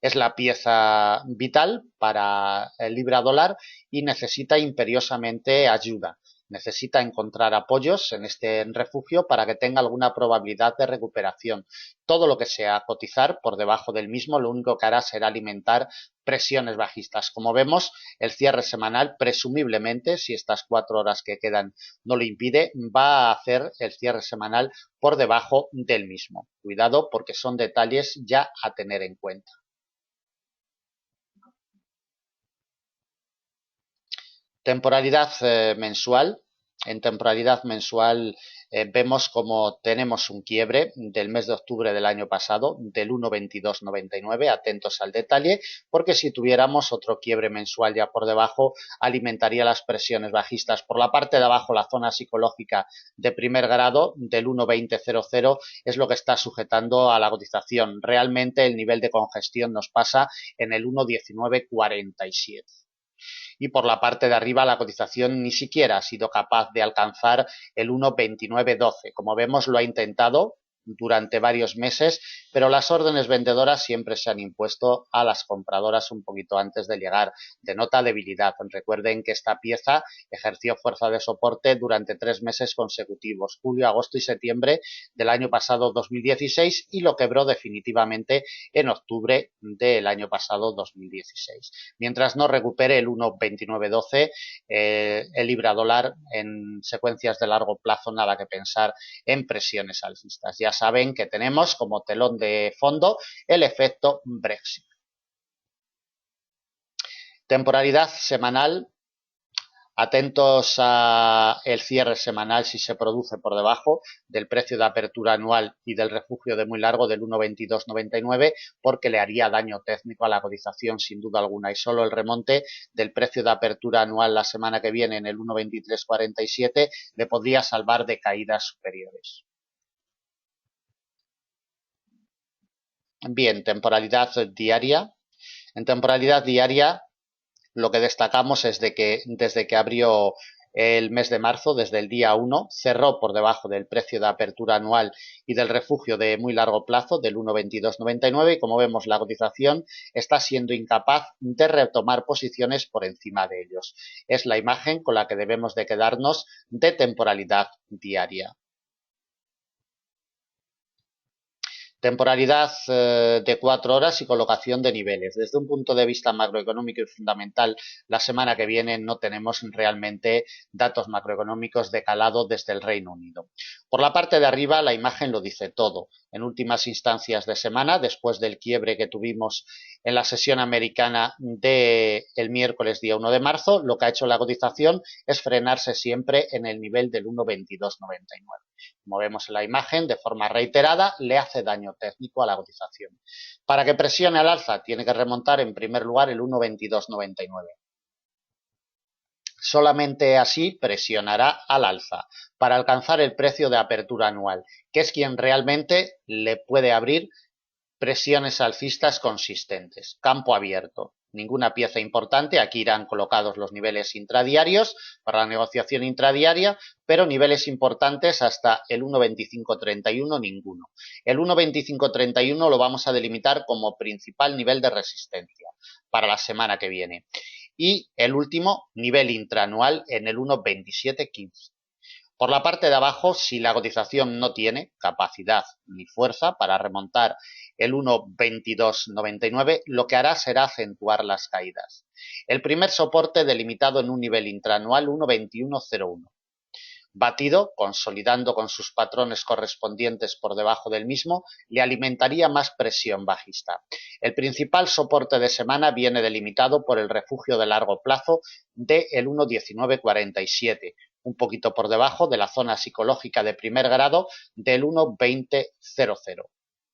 Es la pieza vital para el libra dólar y necesita imperiosamente ayuda. Necesita encontrar apoyos en este refugio para que tenga alguna probabilidad de recuperación. Todo lo que sea cotizar por debajo del mismo, lo único que hará será alimentar presiones bajistas. Como vemos, el cierre semanal, presumiblemente, si estas 4 horas que quedan no lo impide, va a hacer el cierre semanal por debajo del mismo. Cuidado, porque son detalles ya a tener en cuenta. Temporalidad mensual. En temporalidad mensual vemos como tenemos un quiebre del mes de octubre del año pasado del 1,2299, atentos al detalle, porque si tuviéramos otro quiebre mensual ya por debajo, alimentaría las presiones bajistas. Por la parte de abajo, la zona psicológica de primer grado del 1,2000 es lo que está sujetando a la cotización. Realmente el nivel de congestión nos pasa en el 1,1947. Y por la parte de arriba la cotización ni siquiera ha sido capaz de alcanzar el 1,2912. Como vemos, lo ha intentado durante varios meses, pero las órdenes vendedoras siempre se han impuesto a las compradoras un poquito antes de llegar. Denota debilidad. Recuerden que esta pieza ejerció fuerza de soporte durante 3 meses consecutivos, julio, agosto y septiembre del año pasado 2016, y lo quebró definitivamente en octubre del año pasado 2016. Mientras no recupere el 1,2912, el libra dólar en secuencias de largo plazo, nada que pensar en presiones alcistas. Ya saben que tenemos como telón de fondo el efecto Brexit. Temporalidad semanal. Atentos a el cierre semanal si se produce por debajo del precio de apertura anual y del refugio de muy largo del 1,2299, porque le haría daño técnico a la cotización sin duda alguna, y solo el remonte del precio de apertura anual la semana que viene en el 1,2347 le podría salvar de caídas superiores. Bien, temporalidad diaria. En temporalidad diaria lo que destacamos es de que desde que abrió el mes de marzo, desde el día 1, cerró por debajo del precio de apertura anual y del refugio de muy largo plazo del 1,2299, y como vemos la cotización está siendo incapaz de retomar posiciones por encima de ellos. Es la imagen con la que debemos de quedarnos de temporalidad diaria. Temporalidad de 4 horas y colocación de niveles. Desde un punto de vista macroeconómico y fundamental, la semana que viene no tenemos realmente datos macroeconómicos de calado desde el Reino Unido. Por la parte de arriba, la imagen lo dice todo. En últimas instancias de semana, después del quiebre que tuvimos en la sesión americana del miércoles día 1 de marzo, lo que ha hecho la cotización es frenarse siempre en el nivel del 1,2299. Como vemos en la imagen, de forma reiterada, le hace daño técnico a la cotización. Para que presione al alza, tiene que remontar en primer lugar el 1,2299. Solamente así presionará al alza para alcanzar el precio de apertura anual, que es quien realmente le puede abrir presiones alcistas consistentes. Campo abierto. Ninguna pieza importante. Aquí irán colocados los niveles intradiarios para la negociación intradiaria, pero niveles importantes hasta el 1,2531 ninguno. El 1,2531 lo vamos a delimitar como principal nivel de resistencia para la semana que viene. Y el último nivel intraanual en el 1,2715. Por la parte de abajo, si la cotización no tiene capacidad ni fuerza para remontar el 1,2299, lo que hará será acentuar las caídas. El primer soporte delimitado en un nivel intraanual 1,2101. batido, consolidando con sus patrones correspondientes por debajo del mismo, le alimentaría más presión bajista. El principal soporte de semana viene delimitado por el refugio de largo plazo de el 1.1947, un poquito por debajo de la zona psicológica de primer grado del 1.2000.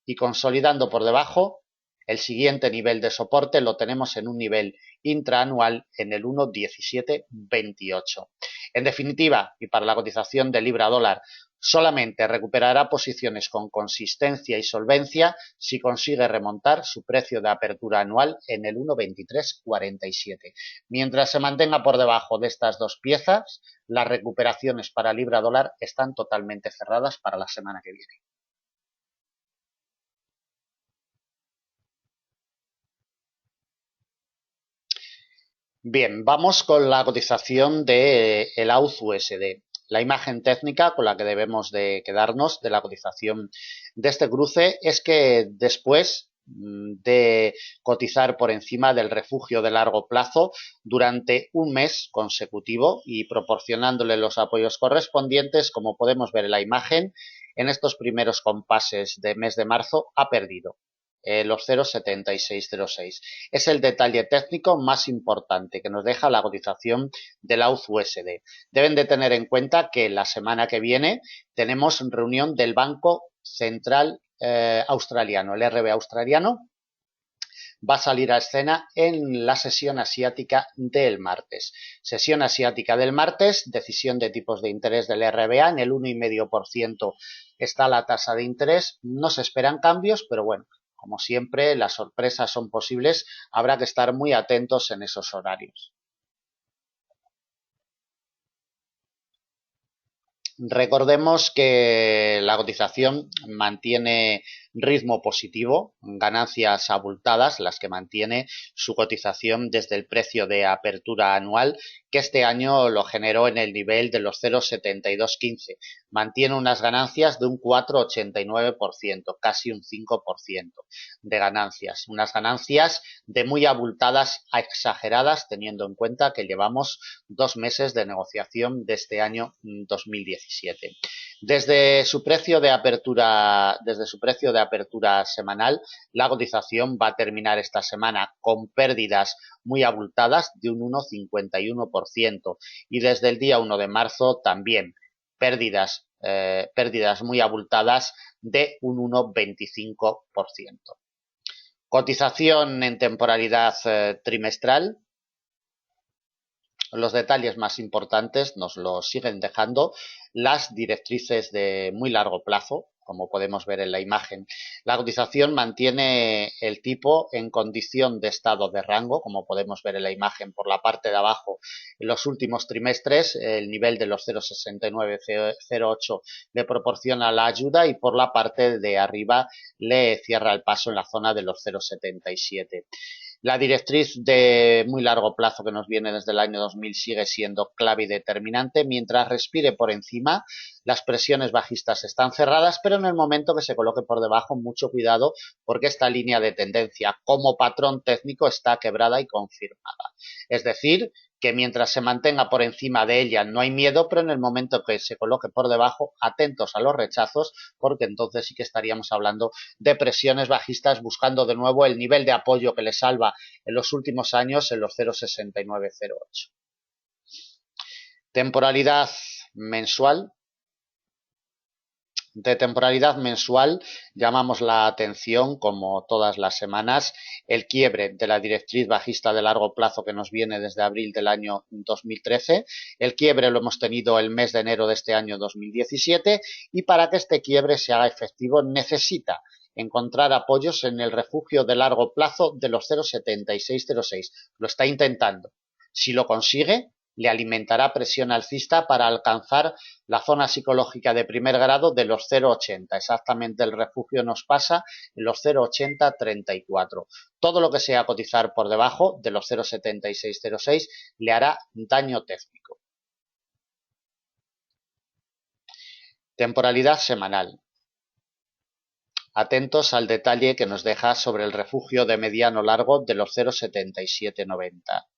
Y consolidando por debajo, el siguiente nivel de soporte lo tenemos en un nivel intraanual en el 1.1728. En definitiva, y para la cotización de libra dólar, solamente recuperará posiciones con consistencia y solvencia si consigue remontar su precio de apertura anual en el 1.2347. Mientras se mantenga por debajo de estas dos piezas, las recuperaciones para libra dólar están totalmente cerradas para la semana que viene. Bien, vamos con la cotización del AUD-USD. La imagen técnica con la que debemos de quedarnos de la cotización de este cruce es que después de cotizar por encima del refugio de largo plazo durante un mes consecutivo y proporcionándole los apoyos correspondientes, como podemos ver en la imagen, en estos primeros compases de mes de marzo ha perdido los 0,7606. Es el detalle técnico más importante que nos deja la cotización del AUD-USD. Deben de tener en cuenta que la semana que viene tenemos reunión del Banco Central Australiano, el RB australiano, va a salir a escena en la sesión asiática del martes. Sesión asiática del martes, decisión de tipos de interés del RBA, en el 1,5% está la tasa de interés, no se esperan cambios, pero bueno, como siempre, las sorpresas son posibles, habrá que estar muy atentos en esos horarios. Recordemos que la cotización mantiene ritmo positivo, ganancias abultadas, las que mantiene su cotización desde el precio de apertura anual, que este año lo generó en el nivel de los 0,7215. Mantiene unas ganancias de un 4,89%, casi un 5% de ganancias. Unas ganancias de muy abultadas a exageradas, teniendo en cuenta que llevamos 2 meses de negociación de este año 2017. Desde su precio de apertura semanal, la cotización va a terminar esta semana con pérdidas muy abultadas de un 1,51% y desde el día 1 de marzo también pérdidas muy abultadas de un 1,25%. Cotización en temporalidad trimestral. Los detalles más importantes nos los siguen dejando las directrices de muy largo plazo, como podemos ver en la imagen. La cotización mantiene el tipo en condición de estado de rango, como podemos ver en la imagen por la parte de abajo. En los últimos trimestres, el nivel de los 0,6908 le proporciona la ayuda y por la parte de arriba le cierra el paso en la zona de los 0,77. La directriz de muy largo plazo que nos viene desde el año 2000 sigue siendo clave y determinante. Mientras respire por encima, las presiones bajistas están cerradas, pero en el momento que se coloque por debajo, mucho cuidado porque esta línea de tendencia como patrón técnico está quebrada y confirmada. Es decir, que mientras se mantenga por encima de ella no hay miedo, pero en el momento que se coloque por debajo, atentos a los rechazos, porque entonces sí que estaríamos hablando de presiones bajistas buscando de nuevo el nivel de apoyo que le salva en los últimos años en los 0,6908. Temporalidad mensual. De temporalidad mensual llamamos la atención, como todas las semanas, el quiebre de la directriz bajista de largo plazo que nos viene desde abril del año 2013. El quiebre lo hemos tenido el mes de enero de este año 2017 y para que este quiebre se haga efectivo necesita encontrar apoyos en el refugio de largo plazo de los 0,7606. Lo está intentando. Si lo consigue, le alimentará presión alcista para alcanzar la zona psicológica de primer grado de los 0,80. Exactamente el refugio nos pasa en los 0,8034. Todo lo que sea cotizar por debajo de los 0,7606 le hará daño técnico. Temporalidad semanal. Atentos al detalle que nos deja sobre el refugio de mediano largo de los 0,7790.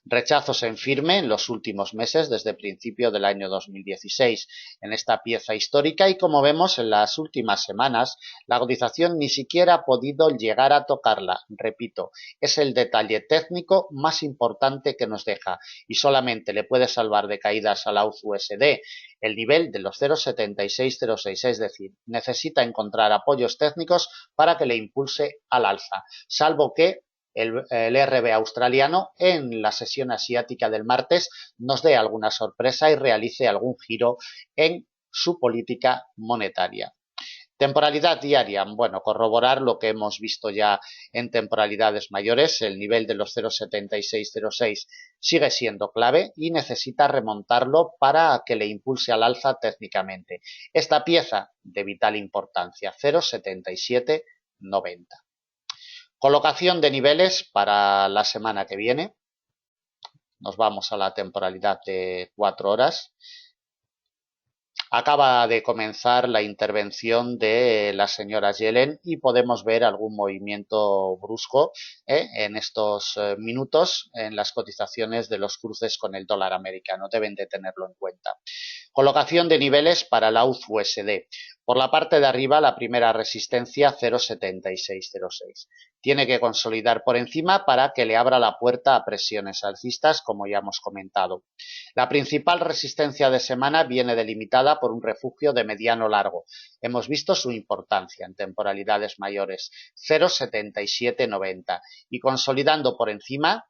Rechazos en firme en los últimos meses, desde el principio del año 2016, en esta pieza histórica y como vemos en las últimas semanas, la cotización ni siquiera ha podido llegar a tocarla. Repito, es el detalle técnico más importante que nos deja y solamente le puede salvar de caídas a la USD el nivel de los 0,7606, es decir, necesita encontrar apoyos técnicos para que le impulse al alza, salvo que el RB australiano en la sesión asiática del martes nos dé alguna sorpresa y realice algún giro en su política monetaria. Temporalidad diaria, bueno, corroborar lo que hemos visto ya en temporalidades mayores, el nivel de los 0,7606 sigue siendo clave y necesita remontarlo para que le impulse al alza técnicamente. Esta pieza de vital importancia, 0,7790. Colocación de niveles para la semana que viene. Nos vamos a la temporalidad de 4 horas. Acaba de comenzar la intervención de la señora Yellen y podemos ver algún movimiento brusco en estos minutos en las cotizaciones de los cruces con el dólar americano. Deben de tenerlo en cuenta. Colocación de niveles para la USD. Por la parte de arriba, la primera resistencia 0,7606. Tiene que consolidar por encima para que le abra la puerta a presiones alcistas, como ya hemos comentado. La principal resistencia de semana viene delimitada por un refugio de mediano largo. Hemos visto su importancia en temporalidades mayores, 0,7790. Y consolidando por encima,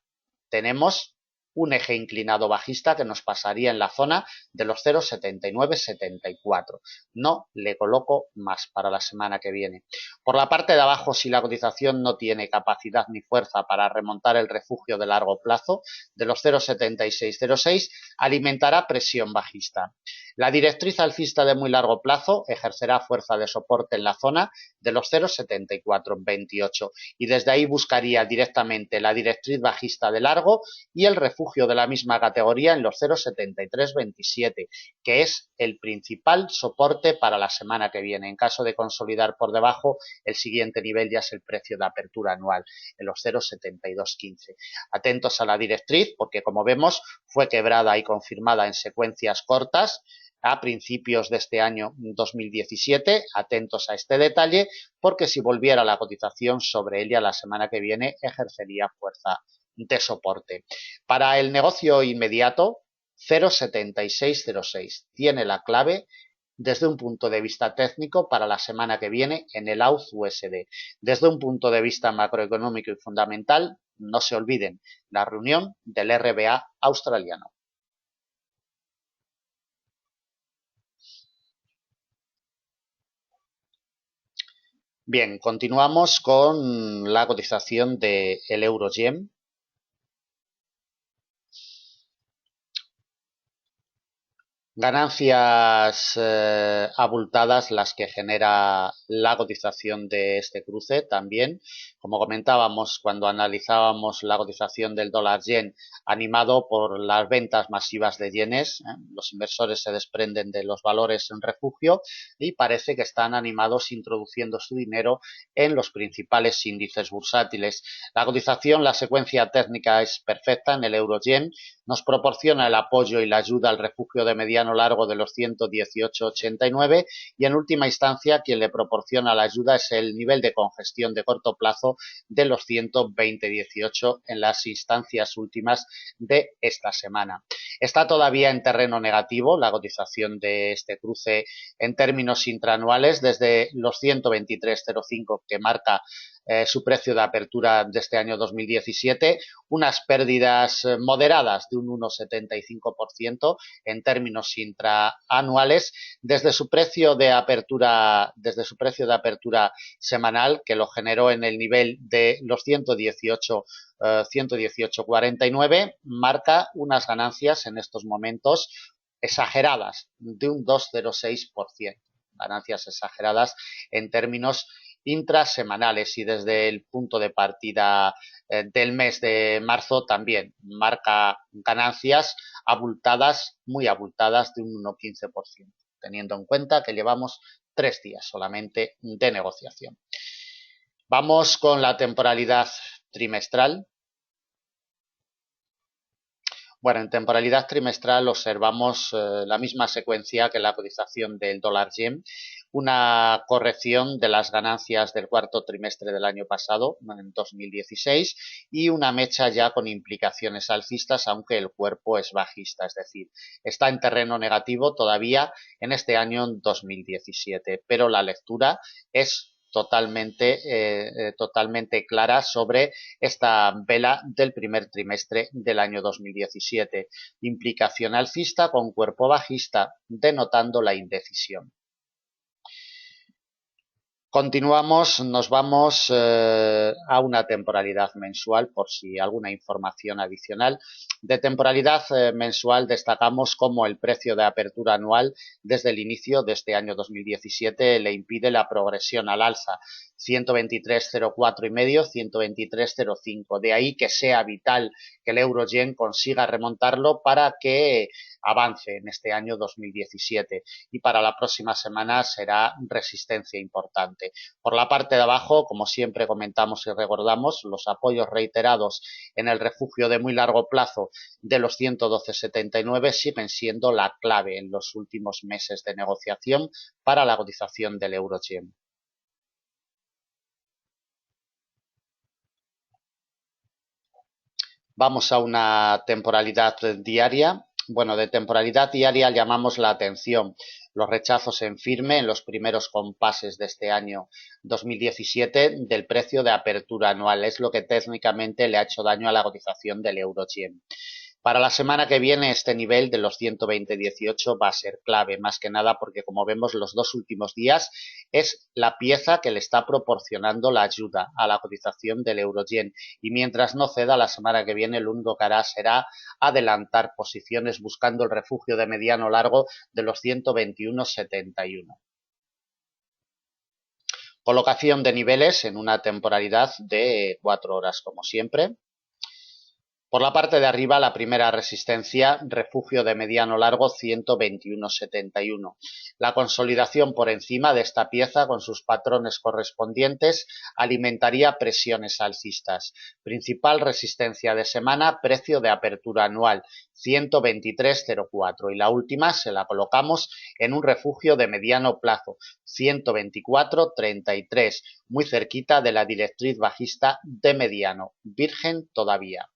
tenemos un eje inclinado bajista que nos pasaría en la zona de los 0,7974. No le coloco más para la semana que viene. Por la parte de abajo, si la cotización no tiene capacidad ni fuerza para remontar el refugio de largo plazo de los 0,7606, alimentará presión bajista. La directriz alcista de muy largo plazo ejercerá fuerza de soporte en la zona de los 0,7428 y desde ahí buscaría directamente la directriz bajista de largo y el refugio de la misma categoría en los 0,7327, que es el principal soporte para la semana que viene. En caso de consolidar por debajo, el siguiente nivel ya es el precio de apertura anual, en los 0,7215. Atentos a la directriz, porque como vemos, fue quebrada y confirmada en secuencias cortas a principios de este año 2017. Atentos a este detalle, porque si volviera la cotización sobre ella la semana que viene, ejercería fuerza de soporte. Para el negocio inmediato, 0,7606 tiene la clave desde un punto de vista técnico para la semana que viene en el AUD-USD. Desde un punto de vista macroeconómico y fundamental, no se olviden la reunión del RBA australiano. Bien, continuamos con la cotización del euro-yen. Ganancias abultadas las que genera la cotización de este cruce también. Como comentábamos cuando analizábamos la cotización del dólar yen, animado por las ventas masivas de yenes, los inversores se desprenden de los valores en refugio y parece que están animados introduciendo su dinero en los principales índices bursátiles. La cotización, la secuencia técnica es perfecta en el euro yen, nos proporciona el apoyo y la ayuda al refugio de mediano largo de los 118,89 y en última instancia quien le proporciona la ayuda es el nivel de congestión de corto plazo de los 120,18 en las instancias últimas de esta semana. Está todavía en terreno negativo la cotización de este cruce en términos intraanuales desde los 123,05 que marca su precio de apertura de este año 2017, unas pérdidas moderadas de un 1,75% en términos intraanuales desde su precio de apertura semanal, que lo generó en el nivel de los 118,49, marca unas ganancias en estos momentos exageradas de un 2,06%. Ganancias exageradas en términos intrasemanales y desde el punto de partida del mes de marzo también marca ganancias abultadas, muy abultadas de un 1,15%, teniendo en cuenta que llevamos 3 días solamente de negociación. Vamos con la temporalidad trimestral. Bueno, en temporalidad trimestral observamos la misma secuencia que la cotización del dólar yen, una corrección de las ganancias del cuarto trimestre del año pasado, en 2016, y una mecha ya con implicaciones alcistas, aunque el cuerpo es bajista, es decir, está en terreno negativo todavía en este año 2017, pero la lectura es totalmente clara sobre esta vela del primer trimestre del año 2017. Implicación alcista con cuerpo bajista, denotando la indecisión. Continuamos, nos vamos a una temporalidad mensual por si alguna información adicional. De temporalidad mensual destacamos cómo el precio de apertura anual desde el inicio de este año 2017 le impide la progresión al alza. 123,04 y medio, 123,05. De ahí que sea vital que el euro-yen consiga remontarlo para que avance en este año 2017 y para la próxima semana será resistencia importante. Por la parte de abajo, como siempre comentamos y recordamos, los apoyos reiterados en el refugio de muy largo plazo de los 112,79 siguen siendo la clave en los últimos meses de negociación para la cotización del euro-yen. Vamos a una temporalidad diaria. Bueno, de temporalidad diaria llamamos la atención los rechazos en firme en los primeros compases de este año 2017 del precio de apertura anual. Es lo que técnicamente le ha hecho daño a la cotización del euro-yen. Para la semana que viene este nivel de los 120,18 va a ser clave, más que nada porque como vemos los dos últimos días es la pieza que le está proporcionando la ayuda a la cotización del euro-yen y mientras no ceda la semana que viene lo único que hará será adelantar posiciones buscando el refugio de mediano largo de los 121,71. Colocación de niveles en una temporalidad de 4 horas como siempre. Por la parte de arriba, la primera resistencia, refugio de mediano largo 121,71. La consolidación por encima de esta pieza con sus patrones correspondientes alimentaría presiones alcistas. Principal resistencia de semana, precio de apertura anual 123,04 y la última se la colocamos en un refugio de mediano plazo 124,33, muy cerquita de la directriz bajista de mediano, virgen todavía.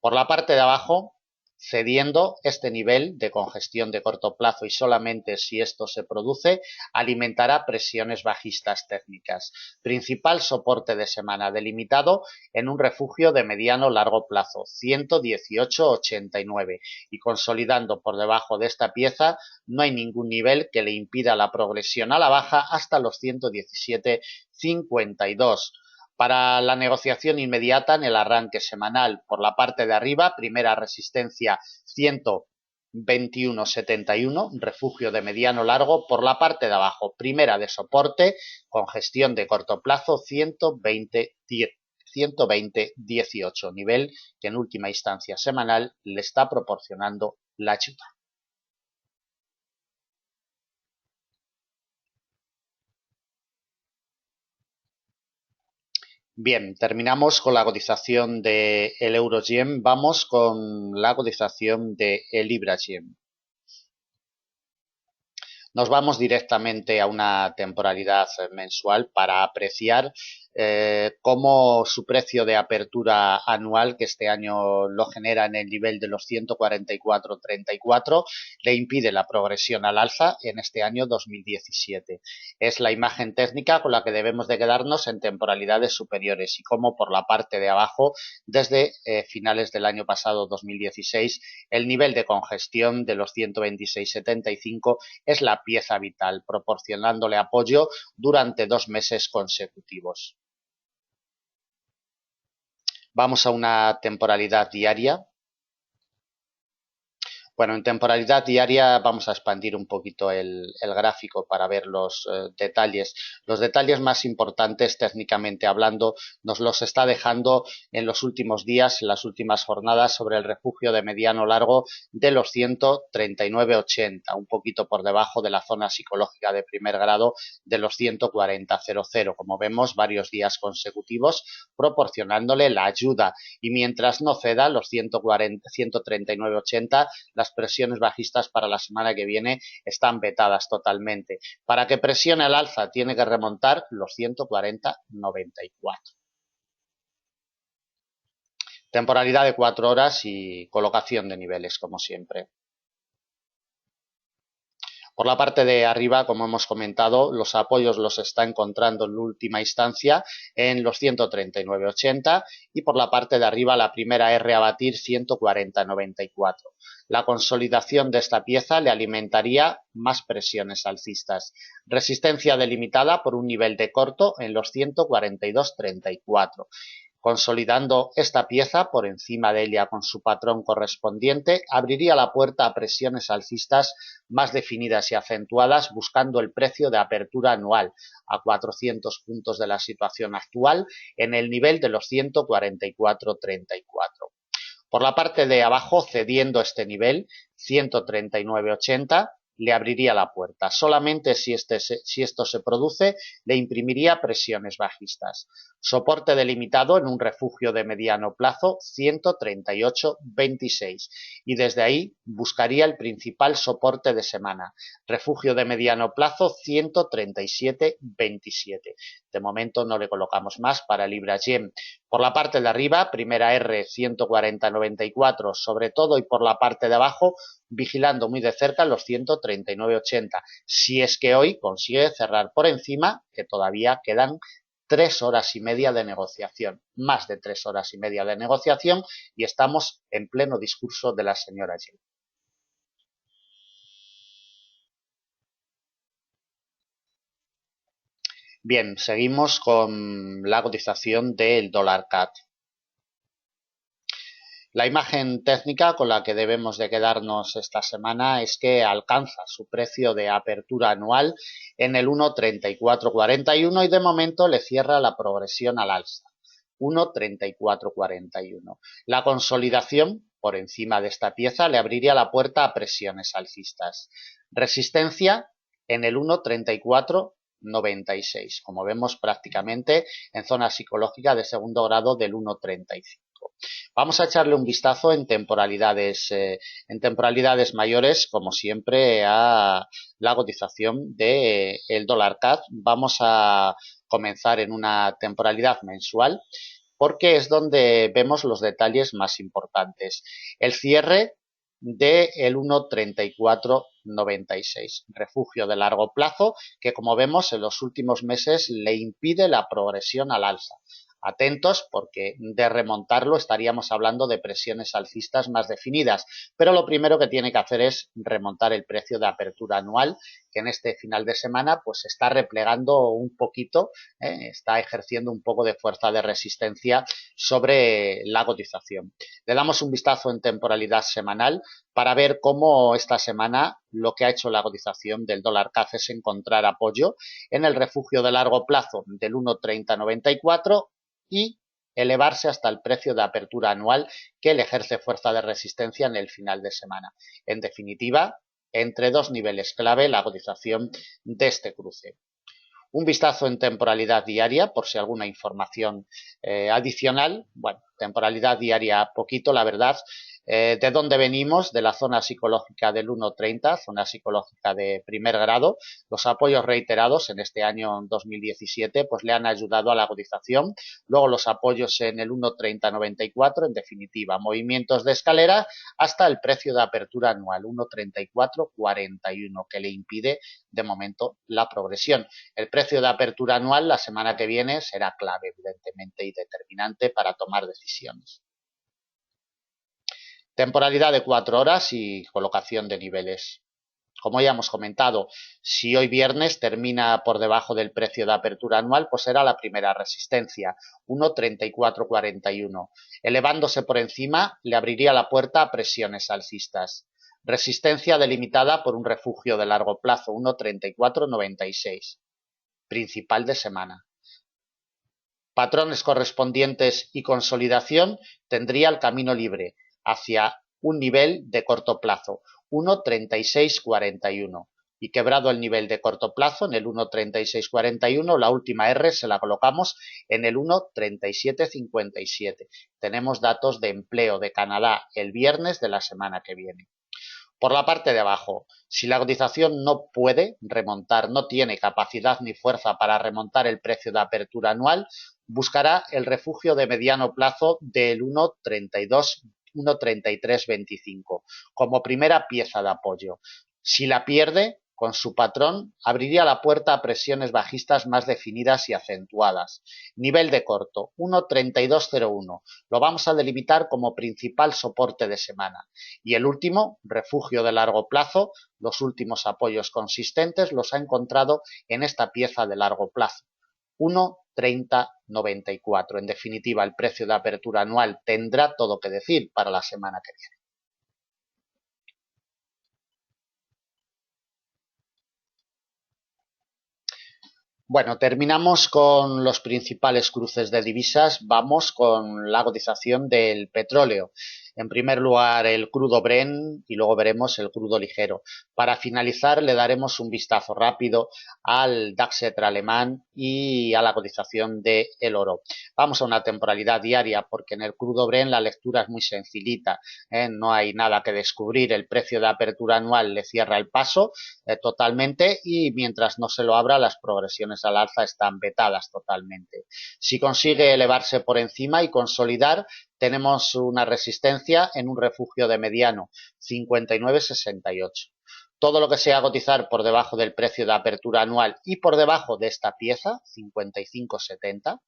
Por la parte de abajo, cediendo este nivel de congestión de corto plazo y solamente si esto se produce, alimentará presiones bajistas técnicas. Principal soporte de semana delimitado en un refugio de mediano largo plazo, 118,89 y consolidando por debajo de esta pieza no hay ningún nivel que le impida la progresión a la baja hasta los 117,52. Para la negociación inmediata en el arranque semanal por la parte de arriba, primera resistencia 121,71, refugio de mediano largo. Por la parte de abajo, primera de soporte, congestión de corto plazo 120,18, nivel que en última instancia semanal le está proporcionando la ayuda. Bien, terminamos con la cotización del euro-yen. Vamos con la cotización del libra-yen. Nos vamos directamente a una temporalidad mensual para apreciar cómo su precio de apertura anual, que este año lo genera en el nivel de los 144,34, le impide la progresión al alza en este año 2017. Es la imagen técnica con la que debemos de quedarnos en temporalidades superiores y cómo por la parte de abajo, desde finales del año pasado 2016, el nivel de congestión de los 126,75 es la pieza vital, proporcionándole apoyo durante 2 meses consecutivos. Vamos a una temporalidad diaria. Bueno, en temporalidad diaria vamos a expandir un poquito el gráfico para ver los detalles. Los detalles más importantes técnicamente hablando nos los está dejando en los últimos días, en las últimas jornadas sobre el refugio de mediano largo de los 139,80, un poquito por debajo de la zona psicológica de primer grado de los 140,00. Como vemos, varios días consecutivos proporcionándole la ayuda y mientras no ceda los 139,80, las presiones bajistas para la semana que viene están vetadas totalmente. Para que presione al alza tiene que remontar los 140,94. Temporalidad de 4 horas y colocación de niveles, como siempre. Por la parte de arriba, como hemos comentado, los apoyos los está encontrando en última instancia en los 139,80 y por la parte de arriba la primera R a batir 140,94. La consolidación de esta pieza le alimentaría más presiones alcistas. Resistencia delimitada por un nivel de corto en los 142,34. Consolidando esta pieza por encima de ella con su patrón correspondiente, abriría la puerta a presiones alcistas más definidas y acentuadas, buscando el precio de apertura anual a 400 puntos de la situación actual en el nivel de los 144,34. Por la parte de abajo, cediendo este nivel, 139,80, le abriría la puerta. Solamente si esto se produce, le imprimiría presiones bajistas. Soporte delimitado en un refugio de mediano plazo, 138,26. Y desde ahí buscaría el principal soporte de semana. Refugio de mediano plazo, 137,27. De momento no le colocamos más para Libra Yen. Por la parte de arriba, primera R 140,94 sobre todo y por la parte de abajo, vigilando muy de cerca los 139,80. Si es que hoy consigue cerrar por encima, que todavía quedan 3 horas y media de negociación, más de 3 horas y media de negociación y estamos en pleno discurso de la señora Yen. Bien, seguimos con la cotización del dólar CAD. La imagen técnica con la que debemos de quedarnos esta semana es que alcanza su precio de apertura anual en el 1,3441 y de momento le cierra la progresión al alza. 1,3441. La consolidación por encima de esta pieza le abriría la puerta a presiones alcistas. Resistencia en el 1,3496, como vemos prácticamente en zona psicológica de segundo grado del 1,35. Vamos a echarle un vistazo en temporalidades mayores, como siempre, a la cotización del dólar CAD. Vamos a comenzar en una temporalidad mensual porque es donde vemos los detalles más importantes. El cierre del 1,3496, refugio de largo plazo que, como vemos, en los últimos meses le impide la progresión al alza. Atentos porque de remontarlo estaríamos hablando de presiones alcistas más definidas, pero lo primero que tiene que hacer es remontar el precio de apertura anual, que en este final de semana pues se está replegando un poquito, está ejerciendo un poco de fuerza de resistencia sobre la cotización. Le damos un vistazo en temporalidad semanal para ver cómo esta semana lo que ha hecho la cotización del dólar CAD es encontrar apoyo en el refugio de largo plazo del 1,3094 y elevarse hasta el precio de apertura anual que le ejerce fuerza de resistencia en el final de semana. En definitiva, entre dos niveles clave la cotización de este cruce. Un vistazo en temporalidad diaria, por si alguna información adicional. Bueno, temporalidad diaria poquito, la verdad. ¿De dónde venimos? De la zona psicológica del 1,30, zona psicológica de primer grado. Los apoyos reiterados en este año 2017 pues le han ayudado a la cotización. Luego los apoyos en el 1,3094, en definitiva, movimientos de escalera hasta el precio de apertura anual, 1,3441, que le impide de momento la progresión. El precio de apertura anual la semana que viene será clave, evidentemente, y determinante para tomar decisiones. Temporalidad de 4 horas y colocación de niveles. Como ya hemos comentado, si hoy viernes termina por debajo del precio de apertura anual, pues será la primera resistencia, 1,3441. Elevándose por encima, le abriría la puerta a presiones alcistas. Resistencia delimitada por un refugio de largo plazo, 1,3496. Principal de semana. Patrones correspondientes y consolidación tendría el camino libre hacia un nivel de corto plazo, 1,3641. Y quebrado el nivel de corto plazo en el 1,3641, la última R se la colocamos en el 1,3757. Tenemos datos de empleo de Canadá el viernes de la semana que viene. Por la parte de abajo, si la cotización no puede remontar, no tiene capacidad ni fuerza para remontar el precio de apertura anual, buscará el refugio de mediano plazo del 1,3325 como primera pieza de apoyo. Si la pierde, con su patrón, abriría la puerta a presiones bajistas más definidas y acentuadas. Nivel de corto, 1,3201. Lo vamos a delimitar como principal soporte de semana. Y el último, refugio de largo plazo, los últimos apoyos consistentes los ha encontrado en esta pieza de largo plazo. 1,3094. En definitiva, el precio de apertura anual tendrá todo que decir para la semana que viene. Bueno, terminamos con los principales cruces de divisas. Vamos con la cotización del petróleo. En primer lugar, el crudo Brent y luego veremos el crudo ligero. Para finalizar, le daremos un vistazo rápido al DAX alemán y a la cotización del oro. Vamos a una temporalidad diaria porque en el crudo Brent la lectura es muy sencillita, no hay nada que descubrir. El precio de apertura anual le cierra el paso totalmente y mientras no se lo abra, las progresiones al alza están vetadas totalmente. Si consigue elevarse por encima y consolidar, tenemos una resistencia en un refugio de mediano, 59,68. Todo lo que sea cotizar por debajo del precio de apertura anual y por debajo de esta pieza, 55,70,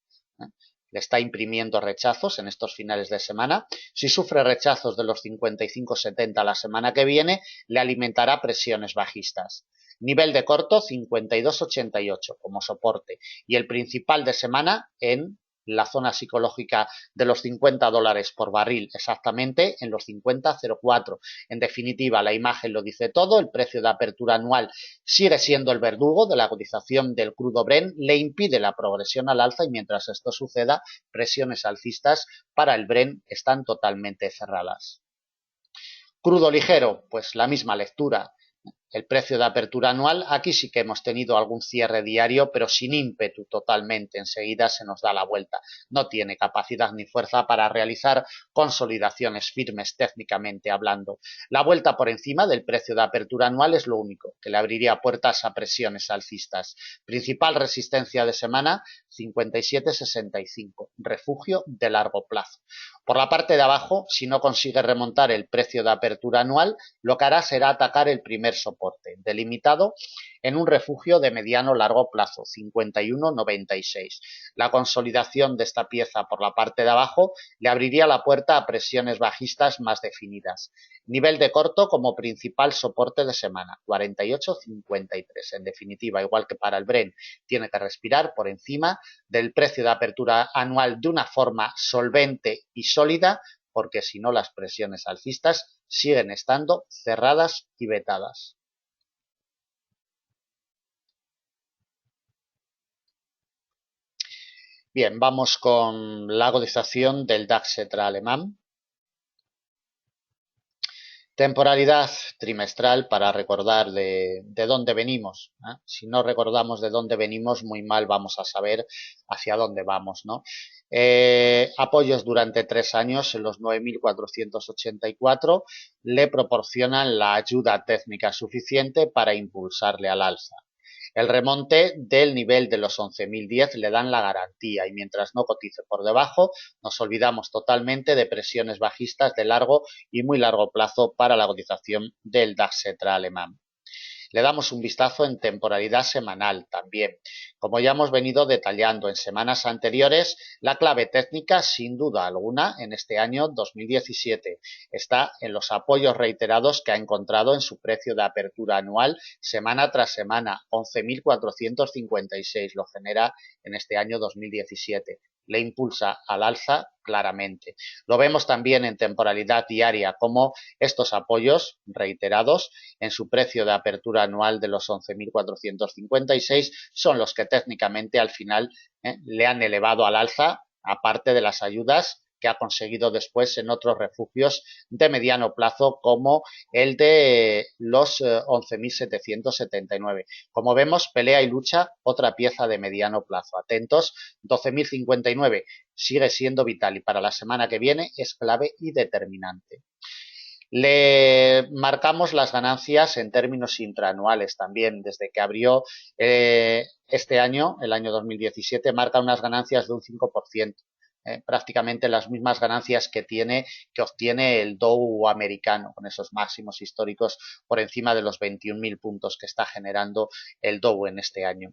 le está imprimiendo rechazos en estos finales de semana. Si sufre rechazos de los 55,70 la semana que viene, le alimentará presiones bajistas. Nivel de corto, 52,88 como soporte. Y el principal de semana en la zona psicológica de los $50 por barril, exactamente en los 50,04. En definitiva, la imagen lo dice todo, el precio de apertura anual sigue siendo el verdugo de la cotización del crudo Brent, le impide la progresión al alza y mientras esto suceda, presiones alcistas para el Brent están totalmente cerradas. Crudo ligero, pues la misma lectura. El precio de apertura anual, aquí sí que hemos tenido algún cierre diario, pero sin ímpetu totalmente. Enseguida se nos da la vuelta. No tiene capacidad ni fuerza para realizar consolidaciones firmes técnicamente hablando. La vuelta por encima del precio de apertura anual es lo único que le abriría puertas a presiones alcistas. Principal resistencia de semana, 57,65. Refugio de largo plazo. Por la parte de abajo, si no consigue remontar el precio de apertura anual, lo que hará será atacar el primer soporte, delimitado en un refugio de mediano-largo plazo, 51,96. La consolidación de esta pieza por la parte de abajo le abriría la puerta a presiones bajistas más definidas. Nivel de corto como principal soporte de semana, 48,53. En definitiva, igual que para el Brent, tiene que respirar por encima del precio de apertura anual de una forma solvente y sólida, porque si no las presiones alcistas siguen estando cerradas y vetadas. Bien, vamos con la cotización del DAX alemán. Temporalidad trimestral para recordar de dónde venimos. Si no recordamos de dónde venimos, muy mal vamos a saber hacia dónde vamos, ¿no? Apoyos durante 3 años en los 9.484 le proporcionan la ayuda técnica suficiente para impulsarle al alza. El remonte del nivel de los 11.010 le dan la garantía y mientras no cotice por debajo nos olvidamos totalmente de presiones bajistas de largo y muy largo plazo para la cotización del DAX alemán. Le damos un vistazo en temporalidad semanal también. Como ya hemos venido detallando en semanas anteriores, la clave técnica, sin duda alguna, en este año 2017 está en los apoyos reiterados que ha encontrado en su precio de apertura anual semana tras semana. 11.456 lo genera en este año 2017. le impulsa al alza claramente. Lo vemos también en temporalidad diaria, como estos apoyos reiterados en su precio de apertura anual de los 11.456 son los que técnicamente al final le han elevado al alza, aparte de las ayudas que ha conseguido después en otros refugios de mediano plazo como el de los 11.779. Como vemos, pelea y lucha otra pieza de mediano plazo. Atentos, 12.059 sigue siendo vital y para la semana que viene es clave y determinante. Le marcamos las ganancias en términos intraanuales también. Desde que abrió este año, el año 2017, marca unas ganancias de un 5%. Prácticamente las mismas ganancias que obtiene el Dow americano, con esos máximos históricos por encima de los 21.000 puntos que está generando el Dow en este año.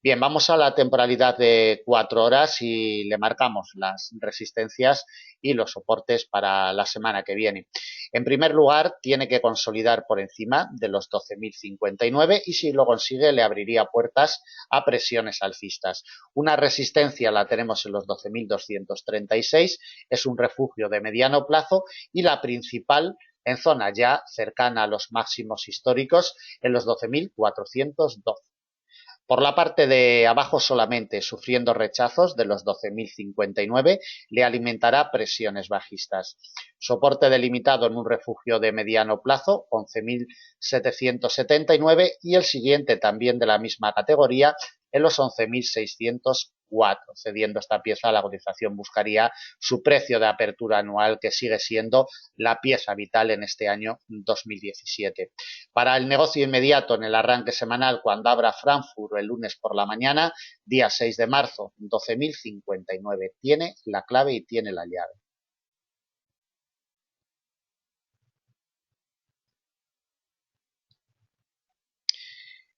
Bien, vamos a la temporalidad de 4 horas y le marcamos las resistencias y los soportes para la semana que viene. En primer lugar, tiene que consolidar por encima de los 12.059 y si lo consigue le abriría puertas a presiones alcistas. Una resistencia la tenemos en los 12.236, es un refugio de mediano plazo y la principal en zona ya cercana a los máximos históricos en los 12.412. Por la parte de abajo solamente, sufriendo rechazos de los 12.059, le alimentará presiones bajistas. Soporte delimitado en un refugio de mediano plazo, 11.779, y el siguiente también de la misma categoría en los 11.604. Cediendo esta pieza, la cotización buscaría su precio de apertura anual, que sigue siendo la pieza vital en este año 2017. Para el negocio inmediato, en el arranque semanal, cuando abra Frankfurt el lunes por la mañana, día 6 de marzo, 12.059. Tiene la clave y tiene la llave.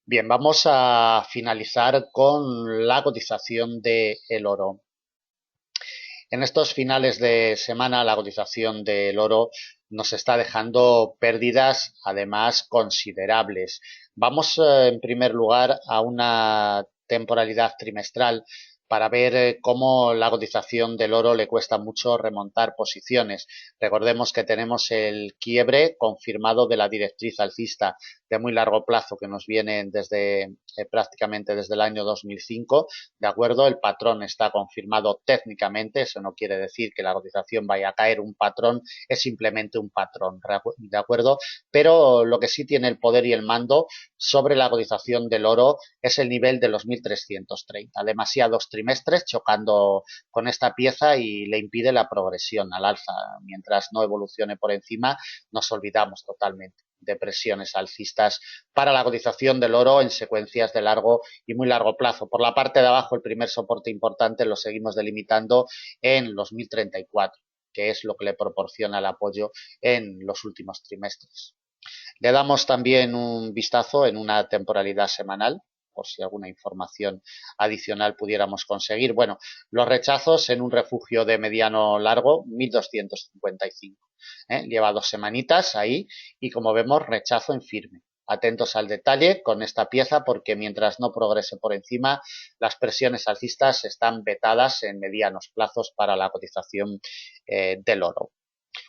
Bien, vamos a finalizar con la cotización del oro. En estos finales de semana la cotización del oro nos está dejando pérdidas además considerables. Vamos en primer lugar a una temporalidad trimestral para ver cómo la cotización del oro le cuesta mucho remontar posiciones. Recordemos que tenemos el quiebre confirmado de la directriz alcista de muy largo plazo que nos viene desde prácticamente desde el año 2005, ¿de acuerdo? El patrón está confirmado técnicamente, eso no quiere decir que la cotización vaya a caer, un patrón es simplemente un patrón, ¿de acuerdo? Pero lo que sí tiene el poder y el mando sobre la cotización del oro es el nivel de los 1.330, demasiados trimestres chocando con esta pieza y le impide la progresión al alza. Mientras no evolucione por encima, nos olvidamos totalmente de presiones alcistas para la cotización del oro en secuencias de largo y muy largo plazo. Por la parte de abajo, el primer soporte importante lo seguimos delimitando en los 1.034, que es lo que le proporciona el apoyo en los últimos trimestres. Le damos también un vistazo en una temporalidad semanal, por si alguna información adicional pudiéramos conseguir. Bueno, los rechazos en un refugio de mediano largo, 1.255. Lleva 2 semanitas ahí y como vemos rechazo en firme. Atentos al detalle con esta pieza porque mientras no progrese por encima, las presiones alcistas están vetadas en medianos plazos para la cotización del oro.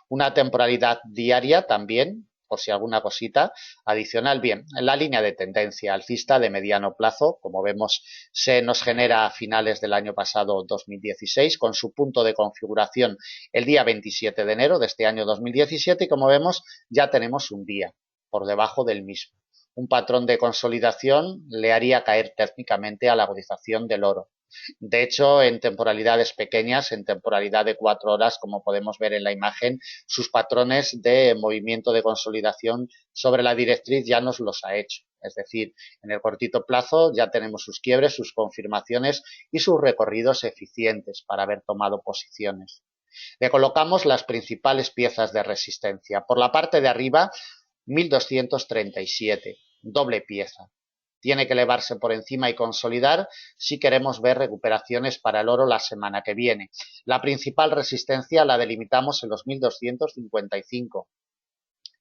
Una temporalidad diaria también, por si alguna cosita adicional. Bien, en la línea de tendencia alcista de mediano plazo, como vemos, se nos genera a finales del año pasado 2016 con su punto de configuración el día 27 de enero de este año 2017 y como vemos ya tenemos un día por debajo del mismo. Un patrón de consolidación le haría caer técnicamente a la cotización del oro. De hecho, en temporalidades pequeñas, en temporalidad de 4 horas, como podemos ver en la imagen, sus patrones de movimiento de consolidación sobre la directriz ya nos los ha hecho. Es decir, en el cortito plazo ya tenemos sus quiebres, sus confirmaciones y sus recorridos eficientes para haber tomado posiciones. Le colocamos las principales piezas de resistencia. Por la parte de arriba, 1237, doble pieza. Tiene que elevarse por encima y consolidar si queremos ver recuperaciones para el oro la semana que viene. La principal resistencia la delimitamos en los 1.255.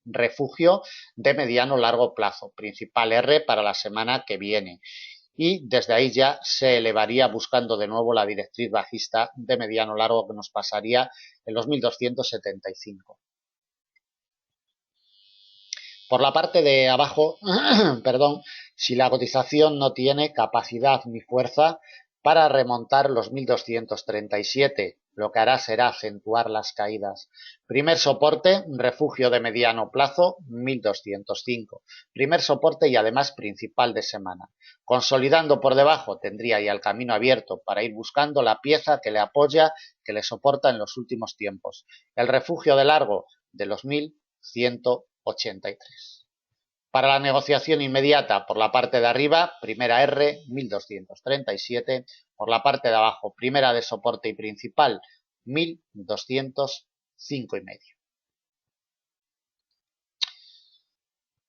Refugio de mediano largo plazo, principal R para la semana que viene. y desde ahí ya se elevaría buscando de nuevo la directriz bajista de mediano largo que nos pasaría en los 1275. Por la parte de abajo, perdón, si la cotización no tiene capacidad ni fuerza para remontar los 1237, lo que hará será acentuar las caídas. Primer soporte, refugio de mediano plazo, 1205. Primer soporte y además principal de semana. Consolidando por debajo tendría ya el camino abierto para ir buscando la pieza que le apoya, que le soporta en los últimos tiempos. El refugio de largo de los 1183. Para la negociación inmediata, por la parte de arriba, primera R, 1237, por la parte de abajo, primera de soporte y principal, 1205,5.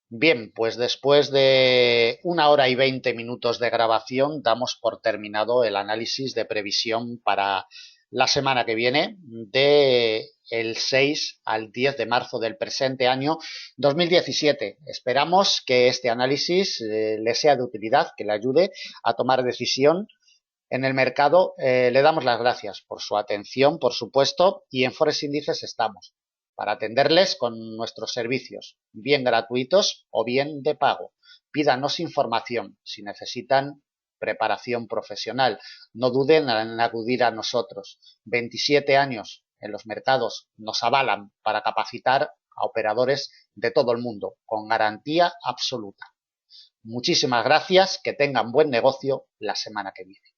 Bien, pues después de 1 hora y 20 minutos de grabación, damos por terminado el análisis de previsión para la semana que viene, del 6 al 10 de marzo del presente año 2017. Esperamos que este análisis le sea de utilidad, que le ayude a tomar decisión en el mercado. Le damos las gracias por su atención, por supuesto, y en Forex Índices estamos para atenderles con nuestros servicios, bien gratuitos o bien de pago. Pídanos información si necesitan preparación profesional. No duden en acudir a nosotros. 27 años en los mercados nos avalan para capacitar a operadores de todo el mundo con garantía absoluta. Muchísimas gracias, que tengan buen negocio la semana que viene.